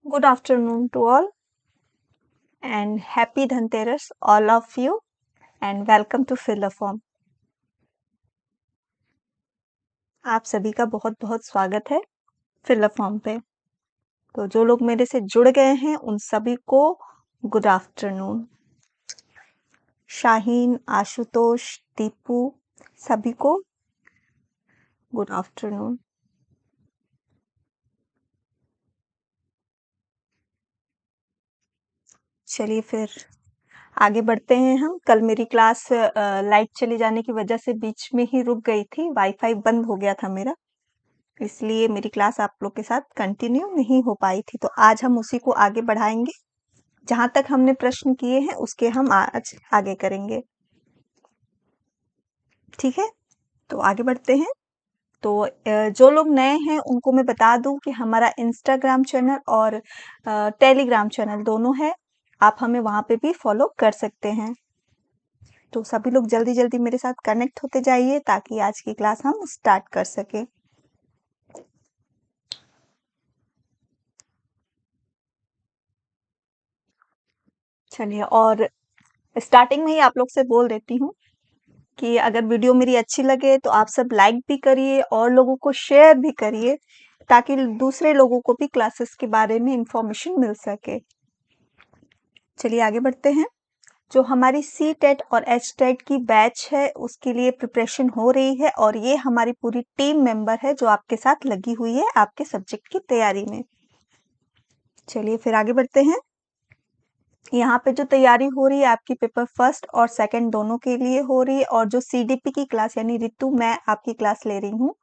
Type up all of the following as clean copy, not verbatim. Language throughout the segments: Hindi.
Good afternoon to all and happy Dhanteras, all of you, and welcome to Fill a Form. आप सभी का बहुत बहुत स्वागत है फिल अ फॉर्म पे। तो जो लोग मेरे से जुड़ गए हैं उन सभी को गुड आफ्टरनून। शाहीन, आशुतोष, दीपू सभी को गुड आफ्टरनून। चलिए फिर आगे बढ़ते हैं हम। कल मेरी क्लास लाइट चले जाने की वजह से बीच में ही रुक गई थी, वाईफाई बंद हो गया था मेरा, इसलिए मेरी क्लास आप लोग के साथ कंटिन्यू नहीं हो पाई थी। तो आज हम उसी को आगे बढ़ाएंगे। जहां तक हमने प्रश्न किए हैं उसके हम आज आगे करेंगे। ठीक है, तो आगे बढ़ते हैं। तो जो लोग नए हैं उनको मैं बता दूं कि हमारा इंस्टाग्राम चैनल और टेलीग्राम चैनल दोनों है, आप हमें वहां पे भी फॉलो कर सकते हैं। तो सभी लोग जल्दी जल्दी मेरे साथ कनेक्ट होते जाइए ताकि आज की क्लास हम स्टार्ट कर सके। चलिए, और स्टार्टिंग में ही आप लोग से बोल देती हूँ कि अगर वीडियो मेरी अच्छी लगे तो आप सब लाइक भी करिए और लोगों को शेयर भी करिए ताकि दूसरे लोगों को भी क्लासेस के बारे में इंफॉर्मेशन मिल सके। चलिए आगे बढ़ते हैं। जो हमारी सी टेट और एच टेट की बैच है उसके लिए प्रिपरेशन हो रही है और ये हमारी पूरी टीम मेंबर है जो आपके साथ लगी हुई है आपके सब्जेक्ट की तैयारी में। चलिए फिर आगे बढ़ते हैं। यहाँ पे जो तैयारी हो रही है आपकी पेपर फर्स्ट और सेकंड दोनों के लिए हो रही है, और जो सीडीपी की क्लास यानी ऋतु मैं आपकी क्लास ले रही हूँ,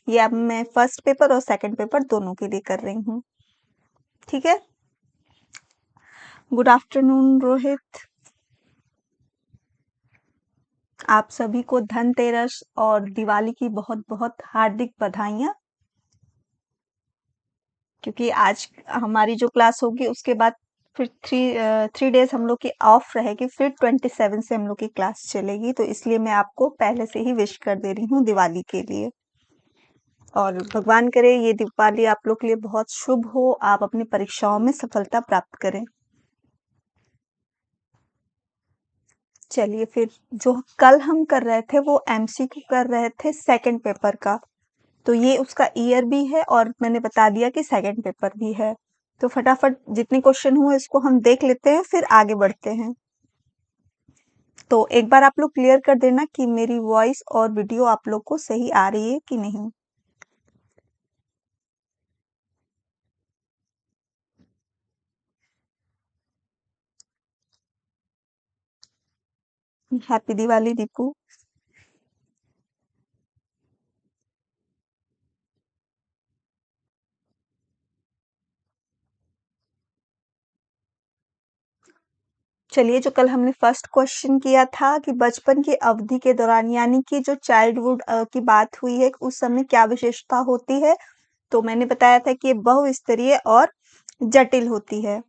ये अब मैं फर्स्ट पेपर और सेकंड पेपर दोनों के लिए कर रही हूँ। ठीक है, गुड आफ्टरनून रोहित। आप सभी को धनतेरस और दिवाली की बहुत बहुत हार्दिक बधाइयाँ, क्योंकि आज हमारी जो क्लास होगी उसके बाद फिर थ्री डेज हम लोग की ऑफ रहेगी, फिर 27 से हम लोग की क्लास चलेगी। तो इसलिए मैं आपको पहले से ही विश कर दे रही हूँ दिवाली के लिए, और भगवान करे ये दिवाली आप लोग के लिए बहुत शुभ हो, आप अपनी परीक्षाओं में सफलता प्राप्त करें। चलिए फिर, जो कल हम कर रहे थे वो एमसीक्यू कर रहे थे सेकंड पेपर का, तो ये उसका ईयर भी है और मैंने बता दिया कि सेकंड पेपर भी है। तो फटाफट जितने क्वेश्चन हुए इसको हम देख लेते हैं, फिर आगे बढ़ते हैं। तो एक बार आप लोग क्लियर कर देना कि मेरी वॉइस और वीडियो आप लोग को सही आ रही है कि नहीं। हैप्पी दिवाली दीपू। चलिए, जो कल हमने फर्स्ट क्वेश्चन किया था कि बचपन की अवधि के दौरान यानी कि जो चाइल्डहुड की बात हुई है उस समय क्या विशेषता होती है, तो मैंने बताया था कि ये बहुस्तरीय और जटिल होती है।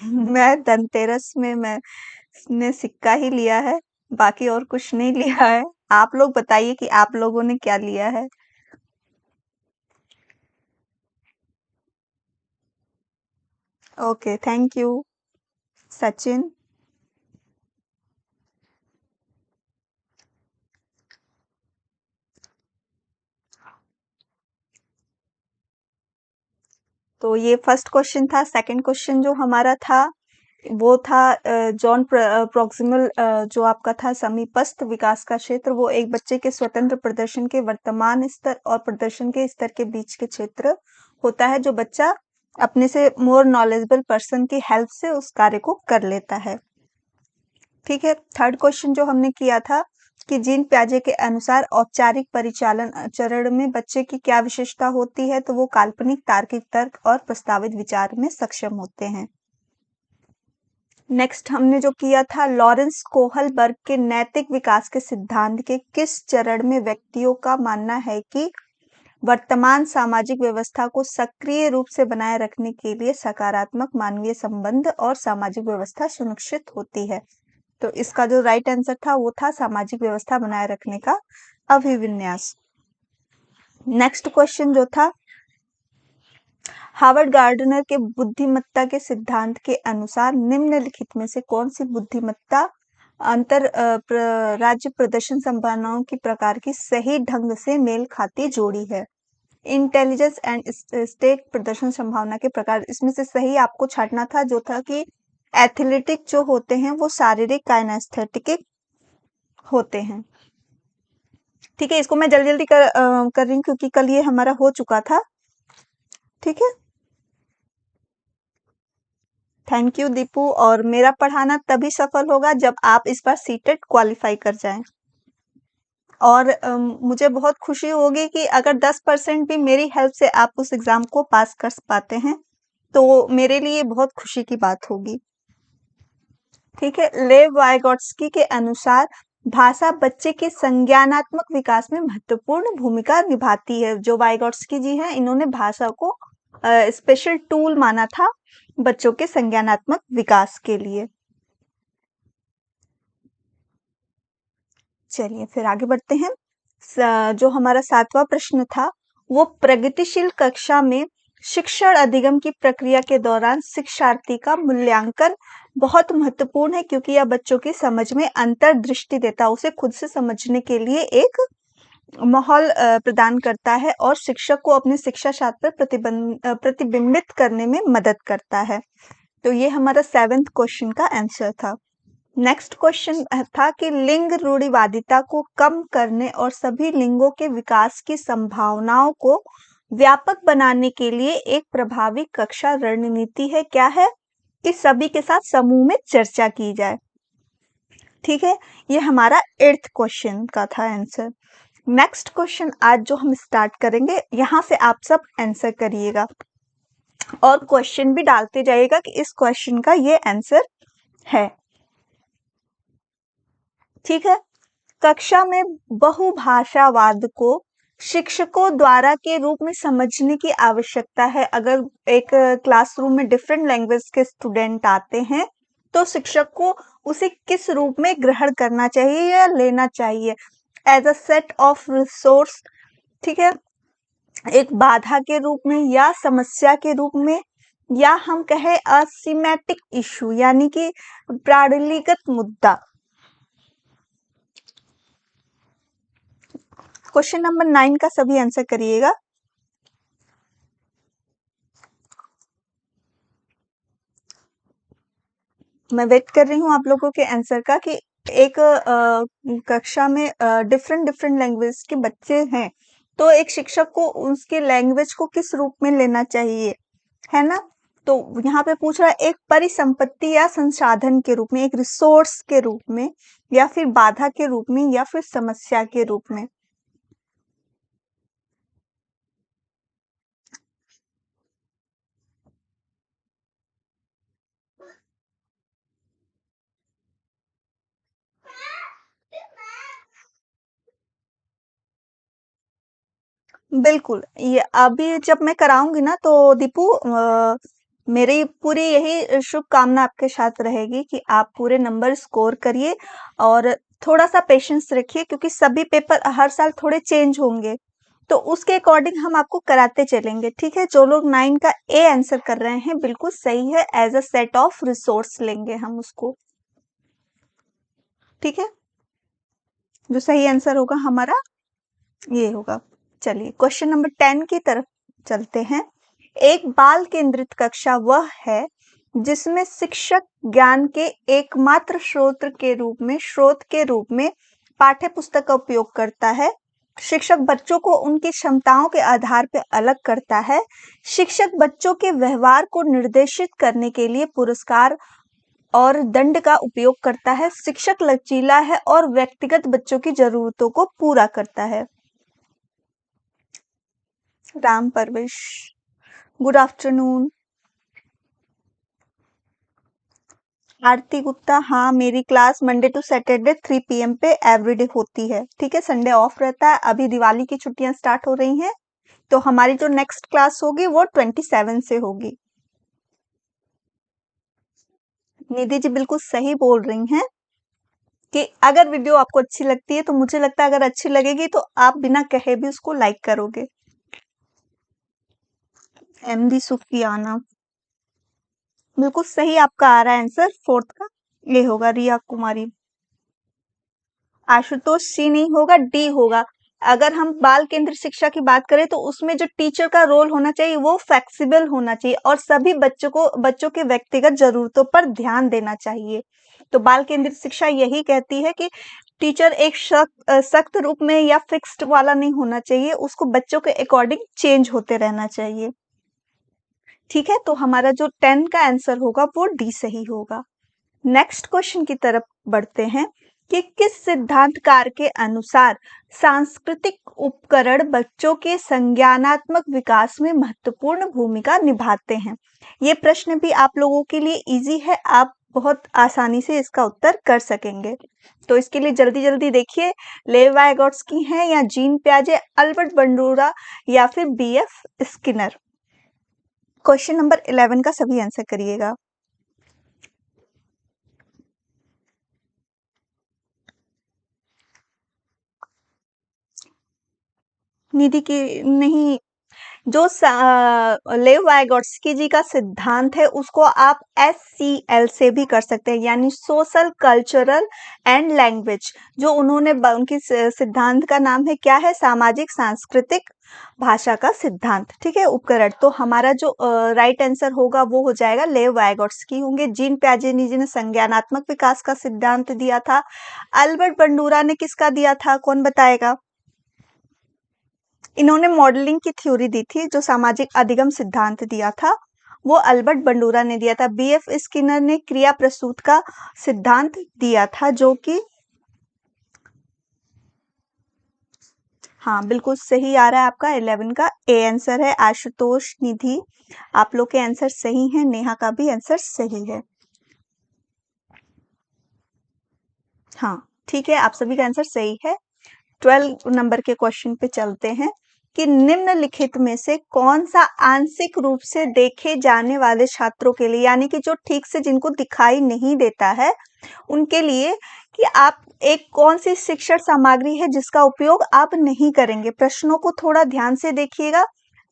मैं धनतेरस में मैंने सिक्का ही लिया है, बाकी और कुछ नहीं लिया है। आप लोग बताइए कि आप लोगों ने क्या लिया है। Okay, thank you Sachin. तो ये फर्स्ट क्वेश्चन था। सेकंड क्वेश्चन जो हमारा था वो था जॉन प्रोक्सिमल, जो आपका था समीपस्थ विकास का क्षेत्र, वो एक बच्चे के स्वतंत्र प्रदर्शन के वर्तमान स्तर और प्रदर्शन के स्तर के बीच के क्षेत्र होता है जो बच्चा अपने से मोर नॉलेजेबल पर्सन की हेल्प से उस कार्य को कर लेता है। ठीक है, थर्ड क्वेश्चन जो हमने किया था कि जीन प्याजे के अनुसार औपचारिक परिचालन चरण में बच्चे की क्या विशेषता होती है, तो वो काल्पनिक, तार्किक तर्क और प्रस्तावित विचार में सक्षम होते हैं। नेक्स्ट हमने जो किया था लॉरेंस कोहलबर्ग के नैतिक विकास के सिद्धांत के किस चरण में व्यक्तियों का मानना है कि वर्तमान सामाजिक व्यवस्था को सक्रिय रूप से बनाए रखने के लिए सकारात्मक मानवीय संबंध और सामाजिक व्यवस्था सुनिश्चित होती है। तो इसका जो राइट आंसर था वो था सामाजिक व्यवस्था बनाए रखने का अभिविन्यास। नेक्स्ट क्वेश्चन जो था, हार्वर्ड गार्डनर के बुद्धिमत्ता के सिद्धांत के अनुसार निम्नलिखित में से कौन सी बुद्धिमत्ता अंतर राज्य प्रदर्शन संभावनाओं की प्रकार की सही ढंग से मेल खाती जोड़ी है? इंटेलिजेंस एंड स्टेट प्रदर्शन संभावना के प्रकार, इसमें से सही आपको छांटना था जो था कि एथलेटिक जो होते हैं वो शारीरिक काइनेस्थेटिक होते हैं। ठीक है, इसको मैं जल्दी जल्दी कर रही हूँ क्योंकि कल ये हमारा हो चुका था। ठीक है, थैंक यू दीपू। और मेरा पढ़ाना तभी सफल होगा जब आप इस बार सीटेट क्वालिफाई कर जाएं। और मुझे बहुत खुशी होगी कि अगर 10% भी मेरी हेल्प से आप उस एग्जाम को पास कर पाते हैं तो मेरे लिए बहुत खुशी की बात होगी। ठीक है, लेव वाइगोट्स्की के अनुसार भाषा बच्चे के संज्ञानात्मक विकास में महत्वपूर्ण भूमिका निभाती है। जो वाइगोट्स्की जी हैं, इन्होंने भाषा को स्पेशल टूल माना था बच्चों के संज्ञानात्मक विकास के लिए। चलिए फिर आगे बढ़ते हैं। जो हमारा 7वां प्रश्न था वो प्रगतिशील कक्षा में शिक्षण अधिगम की प्रक्रिया के दौरान शिक्षार्थी का मूल्यांकन बहुत महत्वपूर्ण है क्योंकि यह बच्चों की समझ में अंतर्दृष्टि देता है, उसे खुद से समझने के लिए एक माहौल प्रदान करता है और शिक्षक को अपने शिक्षा शास्त्र पर प्रतिबिंबित करने में मदद करता है। तो ये हमारा 7th क्वेश्चन का आंसर था। नेक्स्ट क्वेश्चन था कि लिंग रूढ़िवादिता को कम करने और सभी लिंगों के विकास की संभावनाओं को व्यापक बनाने के लिए एक प्रभावी कक्षा रणनीति है क्या है? कि सभी के साथ समूह में चर्चा की जाए। ठीक है, ये हमारा 8th क्वेश्चन का था आंसर। नेक्स्ट क्वेश्चन आज जो हम स्टार्ट करेंगे, यहाँ से आप सब आंसर करिएगा और क्वेश्चन भी डालते जाइएगा कि इस क्वेश्चन का ये आंसर है। ठीक है, कक्षा में बहुभाषावाद को शिक्षकों द्वारा के रूप में समझने की आवश्यकता है। अगर एक क्लासरूम में डिफरेंट लैंग्वेज के स्टूडेंट आते हैं तो शिक्षक को उसे किस रूप में ग्रहण करना चाहिए या लेना चाहिए? As a set of resource, ठीक है, एक बाधा के रूप में या समस्या के रूप में, या हम कहें असिमेटिक इशू यानी कि प्रणालीगत मुद्दा। क्वेश्चन नंबर 9 का सभी आंसर करिएगा। मैं वेट कर रही हूँ आप लोगों के आंसर का कि एक कक्षा में डिफरेंट डिफरेंट लैंग्वेज के बच्चे हैं तो एक शिक्षक को उसके लैंग्वेज को किस रूप में लेना चाहिए, है ना? तो यहाँ पे पूछ रहा है एक परिसंपत्ति या संसाधन के रूप में, एक रिसोर्स के रूप में, या फिर बाधा के रूप में, या फिर समस्या के रूप में। बिल्कुल, ये अभी जब मैं कराऊंगी ना तो दीपू मेरी पूरी यही शुभकामना आपके साथ रहेगी कि आप पूरे नंबर स्कोर करिए और थोड़ा सा पेशेंस रखिए क्योंकि सभी पेपर हर साल थोड़े चेंज होंगे तो उसके अकॉर्डिंग हम आपको कराते चलेंगे। ठीक है, जो लोग 9 का ए आंसर कर रहे हैं बिल्कुल सही है, as a set of resource लेंगे हम उसको। ठीक है, जो सही आंसर होगा हमारा ये होगा। चलिए क्वेश्चन नंबर 10 की तरफ चलते हैं। एक बाल केंद्रित कक्षा वह है जिसमें शिक्षक ज्ञान के एकमात्र स्रोत के रूप में पाठ्य पुस्तक का उपयोग करता है। शिक्षक बच्चों को उनकी क्षमताओं के आधार पर अलग करता है। शिक्षक बच्चों के व्यवहार को निर्देशित करने के लिए पुरस्कार और दंड का उपयोग करता है। शिक्षक लचीला है और व्यक्तिगत बच्चों की जरूरतों को पूरा करता है। Ram Parvesh, good afternoon. आरती गुप्ता, हाँ मेरी class Monday to Saturday 3 PM पे एवरीडे होती है। ठीक है, संडे ऑफ रहता है। अभी दिवाली की छुट्टियां स्टार्ट हो रही हैं तो हमारी जो नेक्स्ट क्लास होगी वो 27 से होगी। निधि जी बिल्कुल सही बोल रही हैं कि अगर वीडियो आपको अच्छी लगती है तो मुझे लगता है अगर अच्छी लगेगी तो आप बिना कहे भी उसको लाइक करोगे। एमडी सुफियाना बिल्कुल सही आपका आ रहा है आंसर, फोर्थ का ये होगा। रिया कुमारी, आशुतोष सी नहीं होगा, डी होगा। अगर हम बाल केंद्र शिक्षा की बात करें तो उसमें जो टीचर का रोल होना चाहिए वो फ्लेक्सिबल होना चाहिए और सभी बच्चों के व्यक्तिगत जरूरतों पर ध्यान देना चाहिए। तो बाल केंद्रित शिक्षा यही कहती है कि टीचर एक सख्त रूप में या फिक्स्ड वाला नहीं होना चाहिए, उसको बच्चों के अकॉर्डिंग चेंज होते रहना चाहिए। ठीक है, तो हमारा जो 10 का आंसर होगा वो डी सही होगा। नेक्स्ट क्वेश्चन की तरफ बढ़ते हैं कि किस सिद्धांतकार के अनुसार सांस्कृतिक उपकरण बच्चों के संज्ञानात्मक विकास में महत्वपूर्ण भूमिका निभाते हैं। ये प्रश्न भी आप लोगों के लिए इजी है, आप बहुत आसानी से इसका उत्तर कर सकेंगे। तो इसके लिए जल्दी जल्दी देखिए, लेव वायगॉट्स्की हैं या जीन पियाजे, अल्बर्ट बंडूरा या फिर बीएफ स्किनर। क्वेश्चन नंबर 11 का सभी आंसर करिएगा। निधि की नहीं, जो लेव वायगॉट्स्की जी का सिद्धांत है उसको आप SCL से भी कर सकते हैं, यानी सोशल कल्चरल एंड लैंग्वेज। जो उन्होंने उनकी सिद्धांत का नाम है क्या है, सामाजिक सांस्कृतिक भाषा का सिद्धांत। ठीक है, उपकरण। तो हमारा जो राइट आंसर होगा वो हो जाएगा लेव वायगॉट्स्की होंगे। जीन पियाजे जी ने संज्ञानात्मक विकास का सिद्धांत दिया था। अल्बर्ट बंडूरा ने किसका दिया था, कौन बताएगा? इन्होंने मॉडलिंग की थ्योरी दी थी, जो सामाजिक अधिगम सिद्धांत दिया था वो अल्बर्ट बंडूरा ने दिया था। बीएफ स्किनर ने क्रिया प्रसूत का सिद्धांत दिया था, जो कि हाँ बिल्कुल सही आ रहा है आपका। 11 का ए आंसर है। आशुतोष, निधि, आप लोग के आंसर सही हैं, नेहा का भी आंसर सही है। हाँ ठीक है, आप सभी का आंसर सही है। 12 नंबर के क्वेश्चन पे चलते हैं कि निम्नलिखित में से कौन सा आंशिक रूप से देखे जाने वाले छात्रों के लिए, यानी कि जो ठीक से जिनको दिखाई नहीं देता है उनके लिए, कि आप एक कौन सी शिक्षण सामग्री है जिसका उपयोग आप नहीं करेंगे। प्रश्नों को थोड़ा ध्यान से देखिएगा,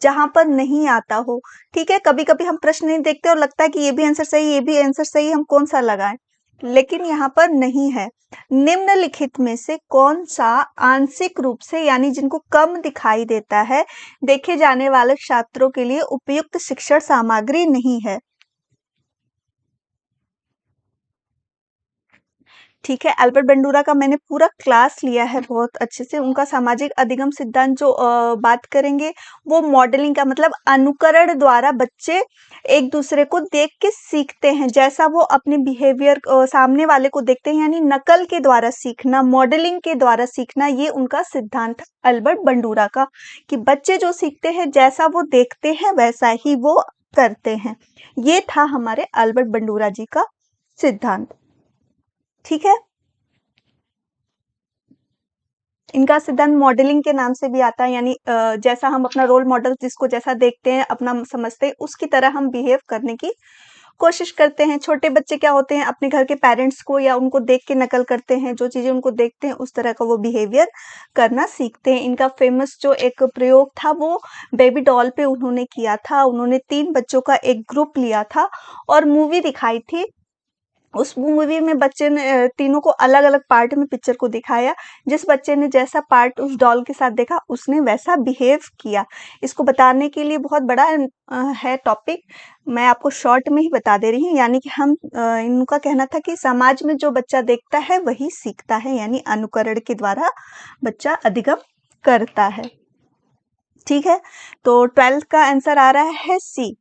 जहां पर नहीं आता हो। ठीक है, कभी कभी हम प्रश्न नहीं देखते और लगता है कि ये भी आंसर सही, ये भी आंसर सही, हम कौन सा लगाएं, लेकिन यहाँ पर नहीं है। निम्नलिखित में से कौन सा आंशिक रूप से, यानी जिनको कम दिखाई देता है, देखे जाने वाले छात्रों के लिए उपयुक्त शिक्षण सामग्री नहीं है? ठीक है, अल्बर्ट बंडूरा का मैंने पूरा क्लास लिया है बहुत अच्छे से। उनका सामाजिक अधिगम सिद्धांत जो बात करेंगे वो मॉडलिंग का मतलब अनुकरण द्वारा बच्चे एक दूसरे को देख के सीखते हैं, जैसा वो अपने बिहेवियर सामने वाले को देखते हैं, यानी नकल के द्वारा सीखना, मॉडलिंग के द्वारा सीखना, ये उनका सिद्धांत है अल्बर्ट बंडूरा का, कि बच्चे जो सीखते हैं जैसा वो देखते हैं वैसा ही वो करते हैं। ये था हमारे अल्बर्ट बंडूरा जी का सिद्धांत। ठीक है, इनका सिद्धांत मॉडलिंग के नाम से भी आता है, यानी जैसा हम अपना रोल मॉडल जिसको जैसा देखते हैं, अपना समझते हैं, उसकी तरह हम बिहेव करने की कोशिश करते हैं। छोटे बच्चे क्या होते हैं, अपने घर के पेरेंट्स को या उनको देख के नकल करते हैं, जो चीजें उनको देखते हैं उस तरह का वो बिहेवियर करना सीखते हैं। इनका फेमस जो एक प्रयोग था वो बेबी डॉल पे उन्होंने किया था। उन्होंने 3 बच्चों का एक ग्रुप लिया था और मूवी दिखाई थी। उस मूवी में बच्चे ने तीनों को अलग-अलग पार्ट में पिक्चर को दिखाया। जिस बच्चे ने जैसा पार्ट उस डॉल के साथ देखा उसने वैसा बिहेव किया। इसको बताने के लिए बहुत बड़ा है टॉपिक, मैं आपको शॉर्ट में ही बता दे रही हूँ। यानी कि हम इनका कहना था कि समाज में जो बच्चा देखता है वही सीखता है, यानी अनुकरण के द्वारा बच्चा अधिगम करता है। ठीक है, तो 12th का आंसर आ रहा है सी।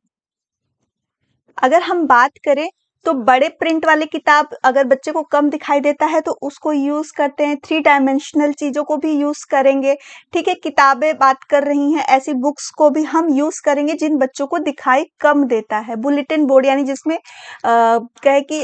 अगर हम बात करें तो बड़े प्रिंट वाली किताब अगर बच्चे को कम दिखाई देता है तो उसको यूज करते हैं, 3 डायमेंशनल चीजों को भी यूज करेंगे। ठीक है, किताबें बात कर रही हैं, ऐसी बुक्स को भी हम यूज करेंगे जिन बच्चों को दिखाई कम देता है। बुलेटिन बोर्ड यानी जिसमें कहे कि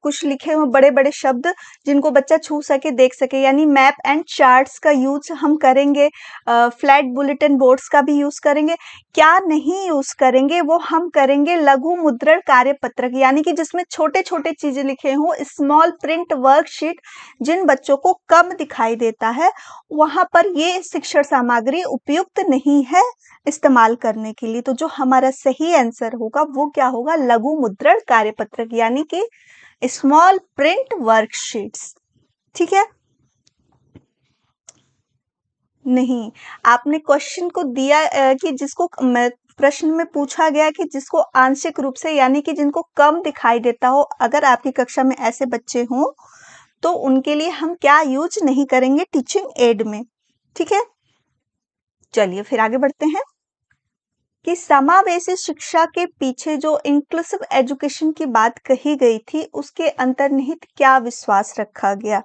कुछ लिखे हुए बड़े बड़े शब्द जिनको बच्चा छू सके, देख सके, यानी मैप एंड चार्ट्स का यूज हम करेंगे। फ्लैट बुलेटिन बोर्ड्स का भी यूज करेंगे। क्या नहीं यूज करेंगे, वो हम करेंगे लघु मुद्रण कार्यपत्रक, यानी कि जिसमें छोटे छोटे चीजें लिखे हों, स्मॉल प्रिंट वर्कशीट जिन बच्चों को कम दिखाई देता है, वहां पर ये शिक्षण सामग्री उपयुक्त नहीं है इस्तेमाल करने के लिए। तो जो हमारा सही आंसर होगा वो क्या होगा, लघु मुद्रण कार्यपत्रक यानी कि स्मॉल प्रिंट वर्कशीट्स। ठीक है, नहीं, आपने क्वेश्चन को दिया कि जिसको प्रश्न में पूछा गया कि जिसको आंशिक रूप से यानी कि जिनको कम दिखाई देता हो, अगर आपकी कक्षा में ऐसे बच्चे हों तो उनके लिए हम क्या यूज नहीं करेंगे टीचिंग एड में। ठीक है, चलिए फिर आगे बढ़ते हैं कि समावेशी शिक्षा के पीछे जो इंक्लूसिव एजुकेशन की बात कही गई थी, उसके अंतर्निहित क्या विश्वास रखा गया।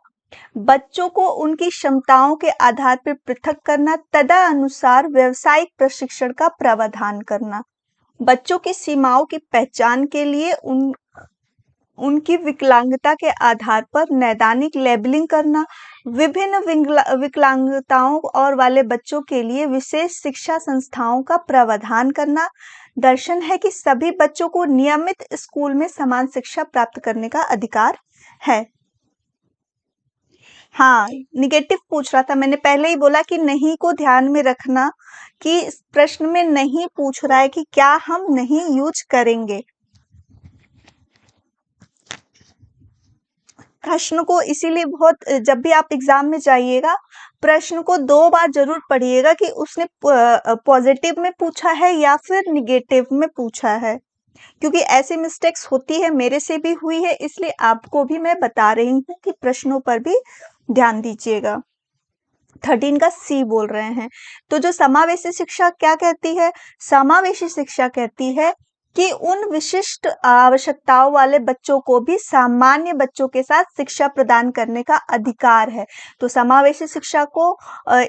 बच्चों को उनकी क्षमताओं के आधार पर पृथक करना, तदनुसार व्यावसायिक प्रशिक्षण का प्रावधान करना, बच्चों की सीमाओं की पहचान के लिए उनकी विकलांगता के आधार पर नैदानिक लेबलिंग करना, विभिन्न विकलांगताओं और वाले बच्चों के लिए विशेष शिक्षा संस्थाओं का प्रावधान करना। दर्शन है कि सभी बच्चों को नियमित स्कूल में समान शिक्षा प्राप्त करने का अधिकार है। हाँ, निगेटिव पूछ रहा था, मैंने पहले ही बोला कि नहीं को ध्यान में रखना कि इस प्रश्न में नहीं पूछ रहा है कि क्या हम नहीं यूज करेंगे। प्रश्न को इसीलिए बहुत, जब भी आप एग्जाम में जाइएगा प्रश्न को 2 बार जरूर पढ़िएगा कि उसने पॉजिटिव में पूछा है या फिर निगेटिव में पूछा है, क्योंकि ऐसी मिस्टेक्स होती है, मेरे से भी हुई है, इसलिए आपको भी मैं बता रही हूँ कि प्रश्नों पर भी ध्यान दीजिएगा। 13 का सी बोल रहे हैं। तो जो समावेशी शिक्षा क्या कहती है, समावेशी शिक्षा कहती है कि उन विशिष्ट आवश्यकताओं वाले बच्चों को भी सामान्य बच्चों के साथ शिक्षा प्रदान करने का अधिकार है। तो समावेशी शिक्षा को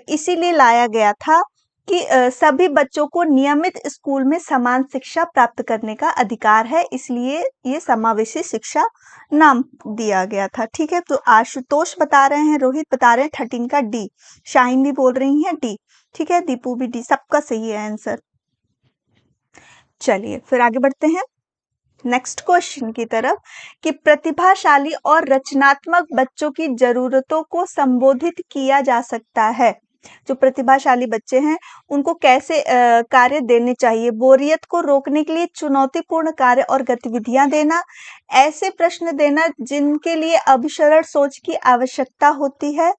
इसीलिए लाया गया था कि सभी बच्चों को नियमित स्कूल में समान शिक्षा प्राप्त करने का अधिकार है, इसलिए ये समावेशी शिक्षा नाम दिया गया था। ठीक है, तो आशुतोष बता रहे हैं, रोहित बता रहे हैं 13 का डी, शाहीन भी बोल रही है डी। ठीक है, दीपू भी डी, सबका सही है आंसर। चलिए फिर आगे बढ़ते हैं नेक्स्ट क्वेश्चन की तरफ कि प्रतिभाशाली और रचनात्मक बच्चों की जरूरतों को संबोधित किया जा सकता है। जो प्रतिभाशाली बच्चे हैं उनको कैसे कार्य देने चाहिए, बोरियत को रोकने के लिए चुनौतीपूर्ण कार्य और गतिविधियां देना, ऐसे प्रश्न देना जिनके लिए अभिसरण सोच की आवश्यकता होती है,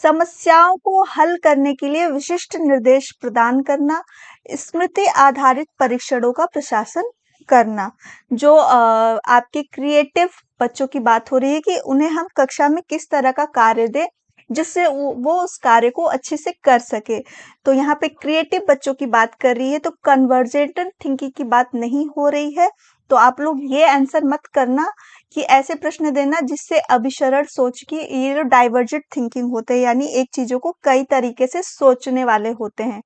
समस्याओं को हल करने के लिए विशिष्ट निर्देश प्रदान करना, स्मृति आधारित परीक्षणों का प्रशासन करना। जो आपके क्रिएटिव बच्चों की बात हो रही है कि उन्हें हम कक्षा में किस तरह का कार्य दें जिससे वो उस कार्य को अच्छे से कर सके। तो यहाँ पे क्रिएटिव बच्चों की बात कर रही है, तो कन्वर्जेंटल थिंकिंग की बात नहीं हो रही है। तो आप लोग ये आंसर मत करना कि ऐसे प्रश्न देना जिससे अभिसरण सोच की, ये जो डाइवर्जेंट थिंकिंग होते हैं यानी एक चीजों को कई तरीके से सोचने वाले होते हैं,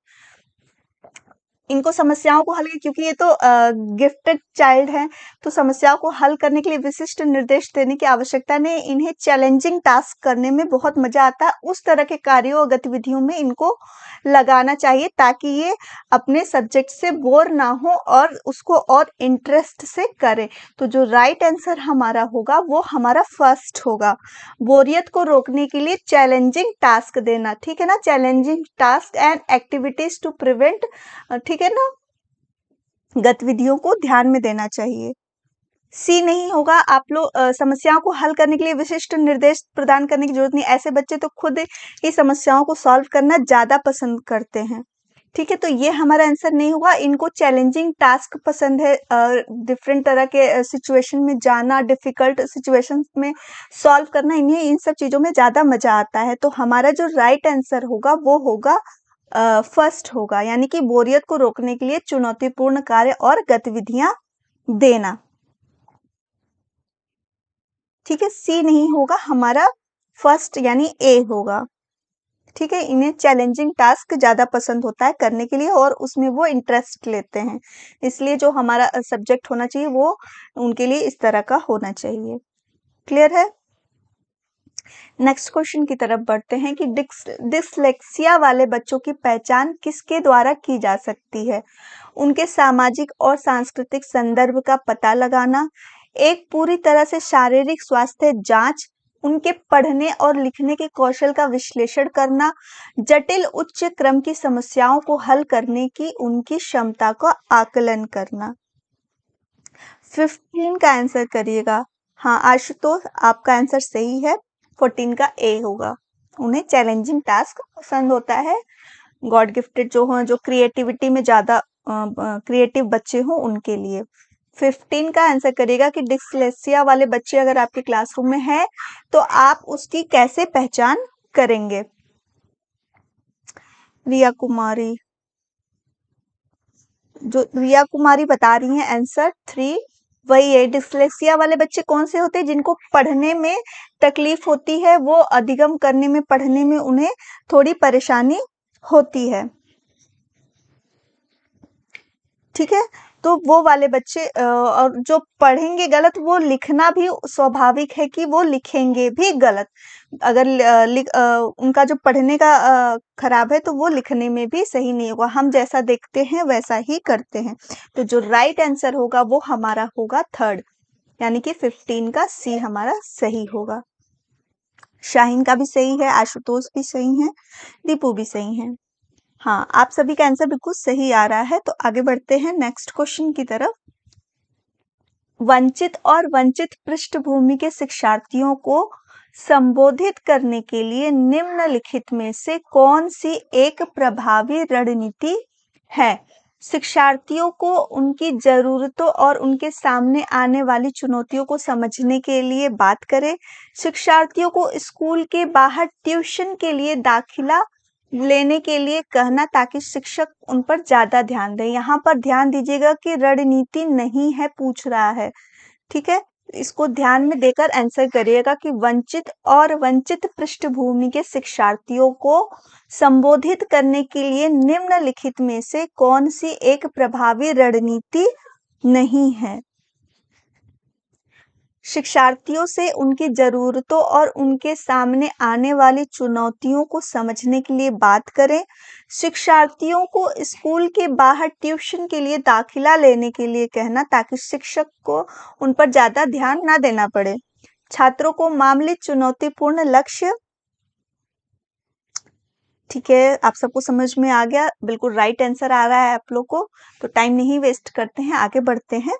इनको समस्याओं को हल, क्योंकि ये तो गिफ्टेड चाइल्ड है, तो समस्याओं को हल करने के लिए विशिष्ट निर्देश देने की आवश्यकता नहीं, इन्हें चैलेंजिंग टास्क करने में बहुत मजा आता है, उस तरह के कार्यों और गतिविधियों में इनको लगाना चाहिए ताकि ये अपने सब्जेक्ट से बोर ना हो और उसको और इंटरेस्ट से करें। तो जो राइट आंसर हमारा होगा वो हमारा फर्स्ट होगा, बोरियत को रोकने के लिए चैलेंजिंग टास्क देना। ठीक है ना, challenging task and activities to prevent, ठीक है ना, गतिविधियों को ध्यान में देना चाहिए। सी नहीं होगा, आप लोग समस्याओं को हल करने के लिए विशिष्ट निर्देश प्रदान करने की जरूरत नहीं, ऐसे बच्चे तो खुद ही समस्याओं को सॉल्व करना ज्यादा पसंद करते हैं। ठीक है, तो ये हमारा आंसर नहीं होगा, इनको चैलेंजिंग टास्क पसंद है, डिफरेंट तरह के सिचुएशन में जाना, डिफिकल्ट सिचुएशन में सॉल्व करना, इन्हें इन सब चीजों में ज्यादा मजा आता है। तो हमारा जो राइट आंसर होगा वो होगा फर्स्ट होगा, यानी कि बोरियत को रोकने के लिए चुनौतीपूर्ण कार्य और गतिविधियां देना। ठीक है, सी नहीं होगा, हमारा फर्स्ट यानी ए होगा। ठीक है, इन्हें चैलेंजिंग टास्क ज्यादा पसंद होता है करने के लिए और उसमें वो इंटरेस्ट लेते हैं, इसलिए जो हमारा सब्जेक्ट होना चाहिए वो उनके लिए इस तरह का होना चाहिए। क्लियर है? नेक्स्ट क्वेश्चन की तरफ बढ़ते हैं कि डिसलेक्सिया वाले बच्चों की पहचान किसके द्वारा की जा सकती है? उनके सामाजिक और सांस्कृतिक संदर्भ का पता लगाना, एक पूरी तरह से शारीरिक स्वास्थ्य जांच, उनके पढ़ने और लिखने के कौशल का विश्लेषण करना, जटिल उच्च क्रम की समस्याओं को हल करने की उनकी क्षमता का आकलन करना। 15 का आंसर करिएगा। हाँ आशुतोष, आपका आंसर सही है, 14 का ए होगा। उन्हें चैलेंजिंग टास्क पसंद होता है, गॉड गिफ्टेड जो हो, जो क्रिएटिविटी में ज्यादा क्रिएटिव बच्चे हों उनके लिए। 15 का आंसर करिएगा कि डिस्लेक्सिया वाले बच्चे अगर आपके क्लासरूम में है तो आप उसकी कैसे पहचान करेंगे? रिया कुमारी, जो रिया कुमारी बता रही हैं आंसर 3 वही है। डिस्लेक्सिया वाले बच्चे कौन से होते हैं? जिनको पढ़ने में तकलीफ होती है, वो अधिगम करने में, पढ़ने में उन्हें थोड़ी परेशानी होती है। ठीक है, तो वो वाले बच्चे और जो पढ़ेंगे गलत वो लिखना भी स्वाभाविक है कि वो लिखेंगे भी गलत। अगर उनका जो पढ़ने का खराब है तो वो लिखने में भी सही नहीं होगा। हम जैसा देखते हैं वैसा ही करते हैं। तो जो राइट आंसर होगा वो हमारा होगा थर्ड, यानी कि 15 का सी हमारा सही होगा। शाहीन का भी सही है, आशुतोष भी सही है, दीपू भी सही है। हाँ, आप सभी का आंसर बिल्कुल सही आ रहा है। तो आगे बढ़ते हैं नेक्स्ट क्वेश्चन की तरफ। वंचित और वंचित पृष्ठभूमि के शिक्षार्थियों को संबोधित करने के लिए निम्नलिखित में से कौन सी एक प्रभावी रणनीति है? शिक्षार्थियों को उनकी जरूरतों और उनके सामने आने वाली चुनौतियों को समझने के लिए बात करें। शिक्षार्थियों को स्कूल के बाहर ट्यूशन के लिए दाखिला लेने के लिए कहना ताकि शिक्षक उन पर ज्यादा ध्यान दें। यहाँ पर ध्यान दीजिएगा कि रणनीति नहीं है, पूछ रहा है। ठीक है, इसको ध्यान में देकर आंसर करिएगा कि वंचित और वंचित पृष्ठभूमि के शिक्षार्थियों को संबोधित करने के लिए निम्नलिखित में से कौन सी एक प्रभावी रणनीति नहीं है? शिक्षार्थियों से उनकी जरूरतों और उनके सामने आने वाली चुनौतियों को समझने के लिए बात करें। शिक्षार्थियों को स्कूल के बाहर ट्यूशन के लिए दाखिला लेने के लिए कहना ताकि शिक्षक को उन पर ज्यादा ध्यान ना देना पड़े। छात्रों को मामूली चुनौतीपूर्ण लक्ष्य। ठीक है, आप सबको समझ में आ गया, बिल्कुल राइट आंसर आ रहा है आप लोग को। तो टाइम नहीं वेस्ट करते हैं, आगे बढ़ते हैं।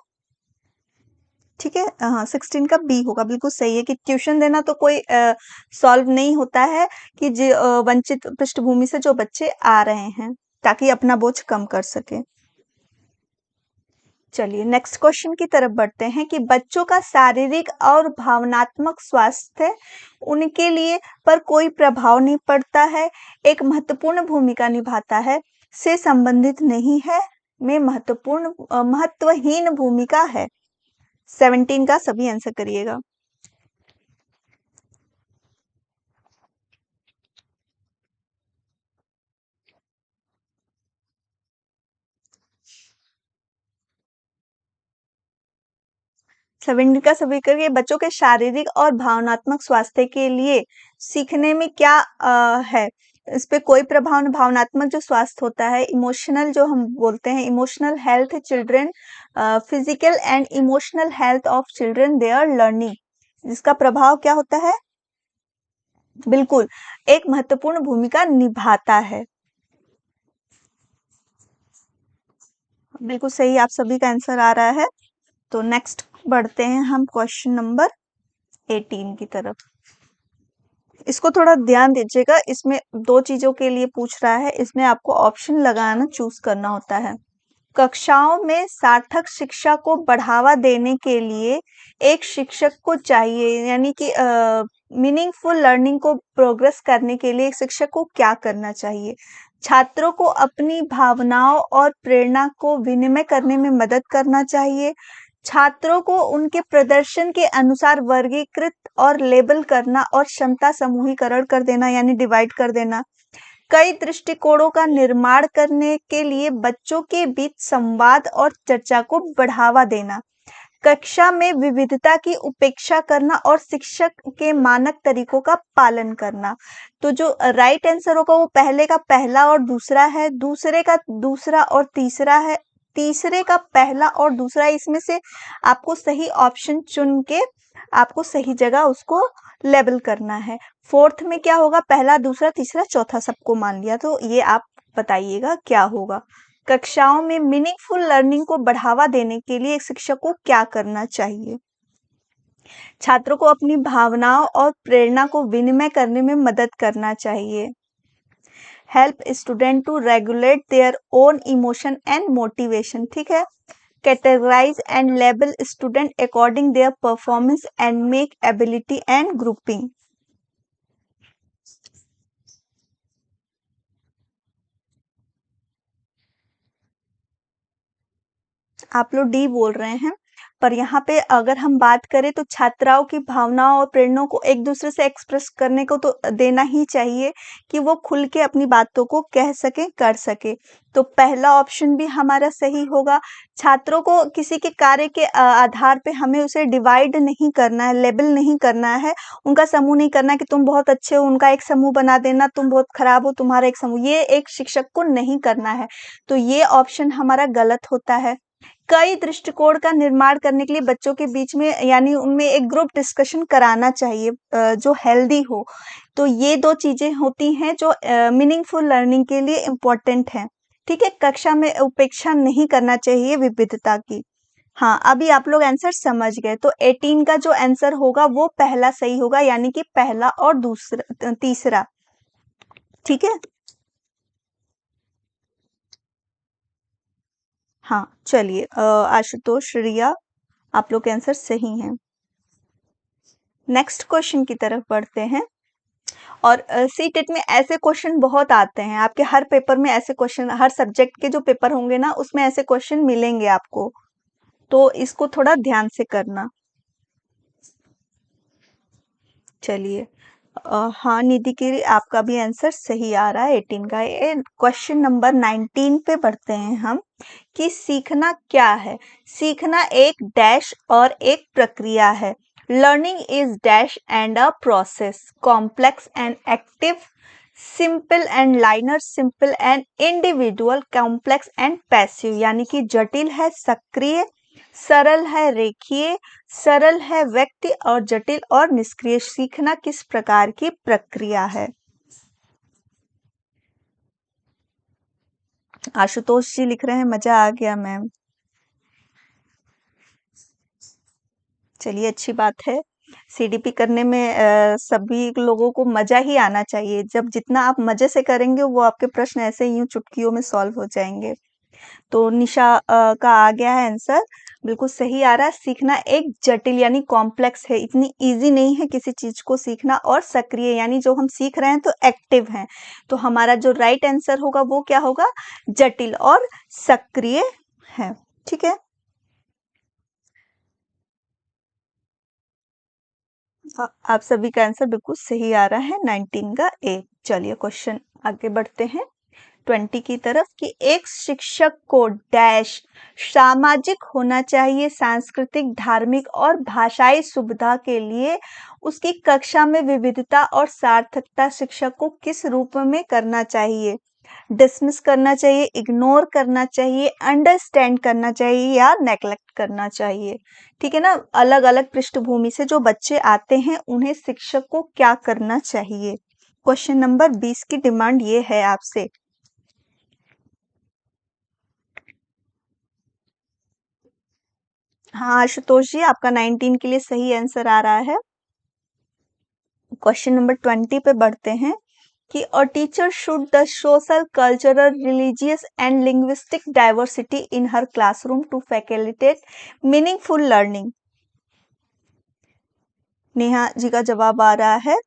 ठीक है, हाँ 16 का बी होगा, बिल्कुल सही है कि ट्यूशन देना तो कोई सॉल्व नहीं होता है कि वंचित पृष्ठभूमि से जो बच्चे आ रहे हैं, ताकि अपना बोझ कम कर सके। चलिए नेक्स्ट क्वेश्चन की तरफ बढ़ते हैं कि बच्चों का शारीरिक और भावनात्मक स्वास्थ्य उनके लिए पर कोई प्रभाव नहीं पड़ता है, एक महत्वपूर्ण भूमिका निभाता है, से संबंधित नहीं है, में महत्वहीन भूमिका है। 17 का सभी आंसर करिएगा। का सभी करिए। बच्चों के शारीरिक और भावनात्मक स्वास्थ्य के लिए सीखने में क्या है? इस पे कोई प्रभाव नहीं। भावनात्मक जो स्वास्थ्य होता है, इमोशनल जो हम बोलते हैं, emotional health children, physical and emotional health of children there learning, जिसका प्रभाव क्या होता है? बिल्कुल एक महत्वपूर्ण भूमिका निभाता है। बिल्कुल सही, आप सभी का आंसर आ रहा है। तो नेक्स्ट बढ़ते हैं हम क्वेश्चन नंबर 18 की तरफ। इसको थोड़ा ध्यान दीजिएगा, इसमें दो चीजों के लिए पूछ रहा है, इसमें आपको ऑप्शन लगाना, चूज करना होता है। कक्षाओं में सार्थक शिक्षा को बढ़ावा देने के लिए एक शिक्षक को चाहिए, यानी कि मीनिंगफुल लर्निंग को प्रोग्रेस करने के लिए एक शिक्षक को क्या करना चाहिए? छात्रों को अपनी भावनाओं और प्रेरणा को विनिमय करने में मदद करना चाहिए, छात्रों को उनके प्रदर्शन के अनुसार वर्गीकृत और लेबल करना और क्षमता समूहीकरण कर देना यानी डिवाइड कर देना। कई दृष्टिकोणों का निर्माण करने के लिए बच्चों के बीच संवाद और चर्चा को बढ़ावा देना। कक्षा में विविधता की उपेक्षा करना और शिक्षक के मानक तरीकों का पालन करना। तो जो राइट आंसर होगा वो पहले का पहला और दूसरा है, दूसरे का दूसरा और तीसरा है, तीसरे का पहला और दूसरा। इसमें से आपको सही ऑप्शन चुन के आपको सही जगह उसको लेबल करना है। फोर्थ में क्या होगा, पहला दूसरा तीसरा चौथा सबको मान लिया, तो ये आप बताइएगा क्या होगा। कक्षाओं में मीनिंगफुल लर्निंग को बढ़ावा देने के लिए शिक्षक को क्या करना चाहिए। छात्रों को अपनी भावनाओं और प्रेरणा को विनिमय करने में मदद करना चाहिए। Help student to regulate their own emotion and motivation, ठीक है। Categorise and label student according their performance and make ability and grouping. आप लोग डी बोल रहे हैं, पर यहाँ पे अगर हम बात करें तो छात्राओं की भावनाओं और प्रेरणाओं को एक दूसरे से एक्सप्रेस करने को तो देना ही चाहिए कि वो खुल के अपनी बातों को कह सके कर सके। तो पहला ऑप्शन भी हमारा सही होगा। छात्रों को किसी के कार्य के आधार पे हमें उसे डिवाइड नहीं करना है, लेबल नहीं करना है, उनका समूह नहीं करना है कि तुम बहुत अच्छे हो उनका एक समूह बना देना, तुम बहुत खराब हो तुम्हारा एक समूह, ये एक शिक्षक को नहीं करना है। तो ये ऑप्शन हमारा गलत होता है। कई दृष्टिकोण का निर्माण करने के लिए बच्चों के बीच में यानी उनमें एक ग्रुप डिस्कशन कराना चाहिए जो हेल्दी हो। तो ये दो चीजें होती हैं जो मीनिंगफुल लर्निंग के लिए इम्पोर्टेंट है, ठीक है। कक्षा में उपेक्षा नहीं करना चाहिए विविधता की। हाँ, अभी आप लोग आंसर समझ गए। तो 18 का जो आंसर होगा वो पहला सही होगा, यानी कि पहला और दूसरा तीसरा, ठीक है। हाँ चलिए, आशुतोष, रिया, आप लोग के आंसर सही हैं। नेक्स्ट क्वेश्चन की तरफ बढ़ते हैं। और सीटेट में ऐसे क्वेश्चन बहुत आते हैं, आपके हर पेपर में ऐसे क्वेश्चन, हर सब्जेक्ट के जो पेपर होंगे ना उसमें ऐसे क्वेश्चन मिलेंगे आपको, तो इसको थोड़ा ध्यान से करना। चलिए, हाँ निधि की आपका भी आंसर सही आ रहा है 18 का। क्वेश्चन नंबर 19 पे बढ़ते हैं हम कि सीखना क्या है। सीखना एक डैश और एक प्रक्रिया है। Learning is dash and a process, complex and active, simple and liner, simple and individual, complex and passive, यानी कि जटिल है सक्रिय, सरल है रेखीय, सरल है व्यक्ति, और जटिल और निष्क्रिय। सीखना किस प्रकार की प्रक्रिया है। आशुतोष जी लिख रहे हैं मजा आ गया मैम। चलिए अच्छी बात है। सीडीपी करने में सभी लोगों को मजा ही आना चाहिए। जब जितना आप मजे से करेंगे वो आपके प्रश्न ऐसे ही चुटकियों में सॉल्व हो जाएंगे। तो निशा का आ गया है आंसर, बिल्कुल सही आ रहा है। सीखना एक जटिल यानी कॉम्प्लेक्स है, इतनी इजी नहीं है किसी चीज को सीखना। और सक्रिय यानी जो हम सीख रहे हैं तो एक्टिव हैं। तो हमारा जो राइट आंसर होगा वो क्या होगा, जटिल और सक्रिय है, ठीक है। आप सभी का आंसर बिल्कुल सही आ रहा है 19 का ए। चलिए क्वेश्चन आगे बढ़ते हैं 20 की तरफ कि एक शिक्षक को डैश सामाजिक होना चाहिए, सांस्कृतिक, धार्मिक और भाषाई सुविधा के लिए उसकी कक्षा में विविधता और सार्थकता शिक्षक को किस रूप में करना चाहिए। डिसमिस करना चाहिए, इग्नोर करना चाहिए, अंडरस्टैंड करना चाहिए या नेग्लेक्ट करना चाहिए, ठीक है ना। अलग अलग पृष्ठभूमि से जो बच्चे आते हैं उन्हें शिक्षक को क्या करना चाहिए। क्वेश्चन नंबर 20 की डिमांड ये है आपसे। हाँ आशुतोष जी, आपका 19 के लिए सही आंसर आ रहा है। क्वेश्चन नंबर 20 पे बढ़ते हैं कि a teacher should the social, cultural, religious and linguistic diversity in her classroom to facilitate meaningful learning. Neha ji का जवाब आ रहा है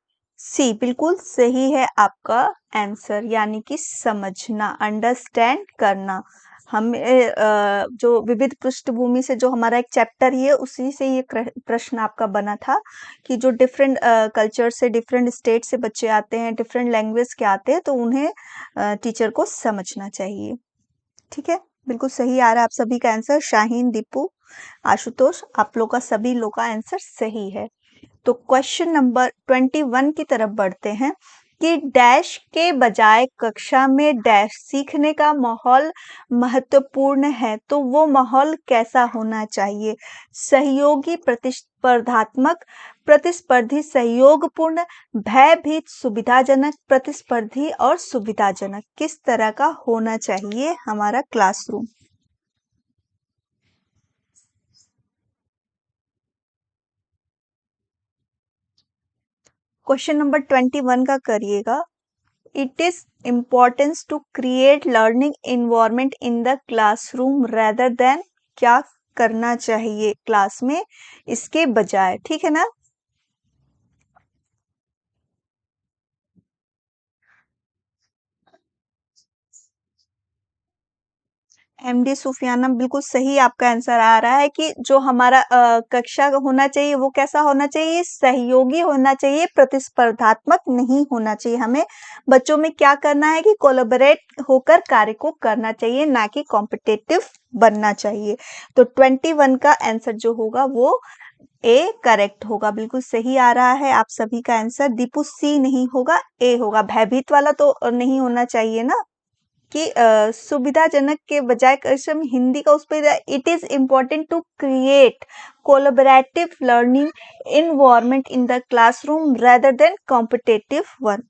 सी, बिल्कुल सही है आपका आंसर, यानी कि समझना, अंडरस्टैंड करना। जो विविध पृष्ठभूमि से जो हमारा एक चैप्टर ही है उसी से ये प्रश्न आपका बना था कि जो डिफरेंट कल्चर से, डिफरेंट स्टेट से बच्चे आते हैं, डिफरेंट लैंग्वेज के आते हैं, तो उन्हें टीचर को समझना चाहिए। ठीक है, बिल्कुल सही आ रहा है आप सभी का आंसर। शाहीन, दीपू, आशुतोष, आप लोग का सभी लोग का आंसर सही है। तो क्वेश्चन नंबर 21 की तरफ बढ़ते हैं कि डैश के बजाय कक्षा में डैश सीखने का माहौल महत्वपूर्ण है, तो वो माहौल कैसा होना चाहिए? सहयोगी, प्रतिस्पर्धात्मक, प्रतिस्पर्धी, सहयोगपूर्ण, भयभीत, सुविधाजनक, प्रतिस्पर्धी और सुविधाजनक। किस तरह का होना चाहिए हमारा क्लासरूम? क्वेश्चन नंबर 21 का करिएगा। It is importance to create learning environment in the classroom rather than क्या करना चाहिए क्लास में इसके बजाय, ठीक है ना? एमडी सुफियाना, बिल्कुल सही आपका आंसर आ रहा है कि जो हमारा कक्षा होना चाहिए वो कैसा होना चाहिए? सहयोगी होना चाहिए, प्रतिस्पर्धात्मक नहीं होना चाहिए। हमें बच्चों में क्या करना है कि कोलैबोरेट होकर कार्य को करना चाहिए, ना कि कॉम्पिटिटिव बनना चाहिए। तो 21 का आंसर जो होगा वो ए करेक्ट होगा, बिल्कुल सही आ रहा है आप सभी का आंसर। दीपू, सी नहीं होगा, ए होगा। भयभीत वाला तो नहीं होना चाहिए ना, कि सुविधाजनक के बजाय कैसे हम हिंदी का उस पर it is important to create collaborative learning environment in the classroom rather than competitive one.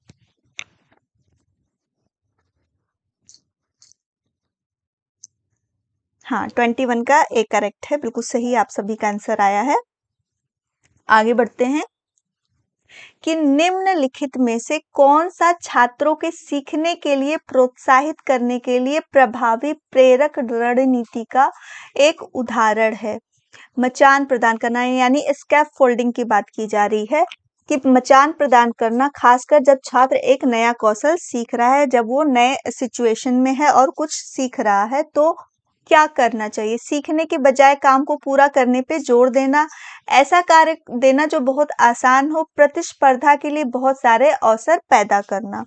हाँ, 21 का ए करेक्ट है, बिल्कुल सही आप सभी का आंसर आया है। आगे बढ़ते हैं कि निम्नलिखित में से कौन सा छात्रों के सीखने के लिए प्रोत्साहित करने के लिए प्रभावी प्रेरक रणनीति का एक उदाहरण है? मचान प्रदान करना, यानी स्कैफ फोल्डिंग की बात की जा रही है कि मचान प्रदान करना, खासकर जब छात्र एक नया कौशल सीख रहा है, जब वो नए सिचुएशन में है और कुछ सीख रहा है, तो क्या करना चाहिए? सीखने के बजाय काम को पूरा करने पे जोर देना, ऐसा कार्य देना जो बहुत आसान हो, प्रतिस्पर्धा के लिए बहुत सारे अवसर पैदा करना।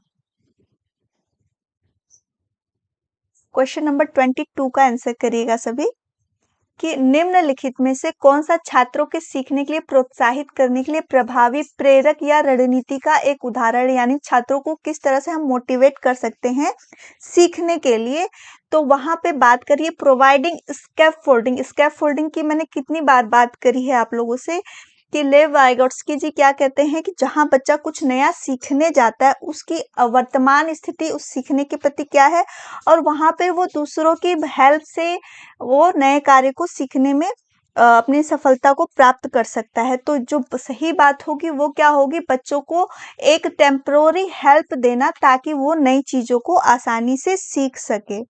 क्वेश्चन नंबर 22 का आंसर करिएगा सभी कि निम्नलिखित में से कौन सा छात्रों के सीखने के लिए प्रोत्साहित करने के लिए प्रभावी प्रेरक या रणनीति का एक उदाहरण, यानी छात्रों को किस तरह से हम मोटिवेट कर सकते हैं सीखने के लिए। तो वहां पे बात करिए प्रोवाइडिंग स्कैफोल्डिंग। स्कैफोल्डिंग की मैंने कितनी बार बात करी है आप लोगों से कि लेव वाइगोट्स्की जी क्या कहते हैं कि जहां बच्चा कुछ नया सीखने जाता है, उसकी वर्तमान स्थिति उस सीखने के प्रति क्या है, और वहां पे वो दूसरों की हेल्प से वो नए कार्य को सीखने में अपनी सफलता को प्राप्त कर सकता है। तो जो सही बात होगी वो क्या होगी? बच्चों को एक टेम्परोरी हेल्प देना ताकि वो नई चीजों को आसानी से सीख सके।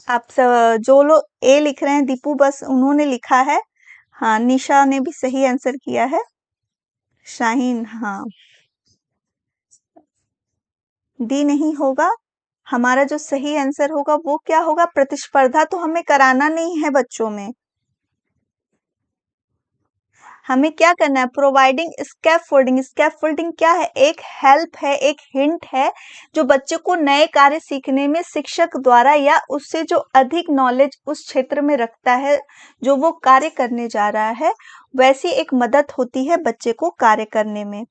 जो लोग ए लिख रहे हैं, दीपू बस उन्होंने लिखा है। हाँ, निशा ने भी सही आंसर किया है। शाहीन, हाँ, डी नहीं होगा। हमारा जो सही आंसर होगा वो क्या होगा? प्रतिस्पर्धा तो हमें कराना नहीं है बच्चों में। हमें क्या करना है? Providing scaffolding. स्कैफोल्डिंग क्या है? एक हेल्प है, एक हिंट है जो बच्चे को नए कार्य सीखने में शिक्षक द्वारा या उससे जो अधिक नॉलेज उस क्षेत्र में रखता है, जो वो कार्य करने जा रहा है, वैसी एक मदद होती है बच्चे को कार्य करने में।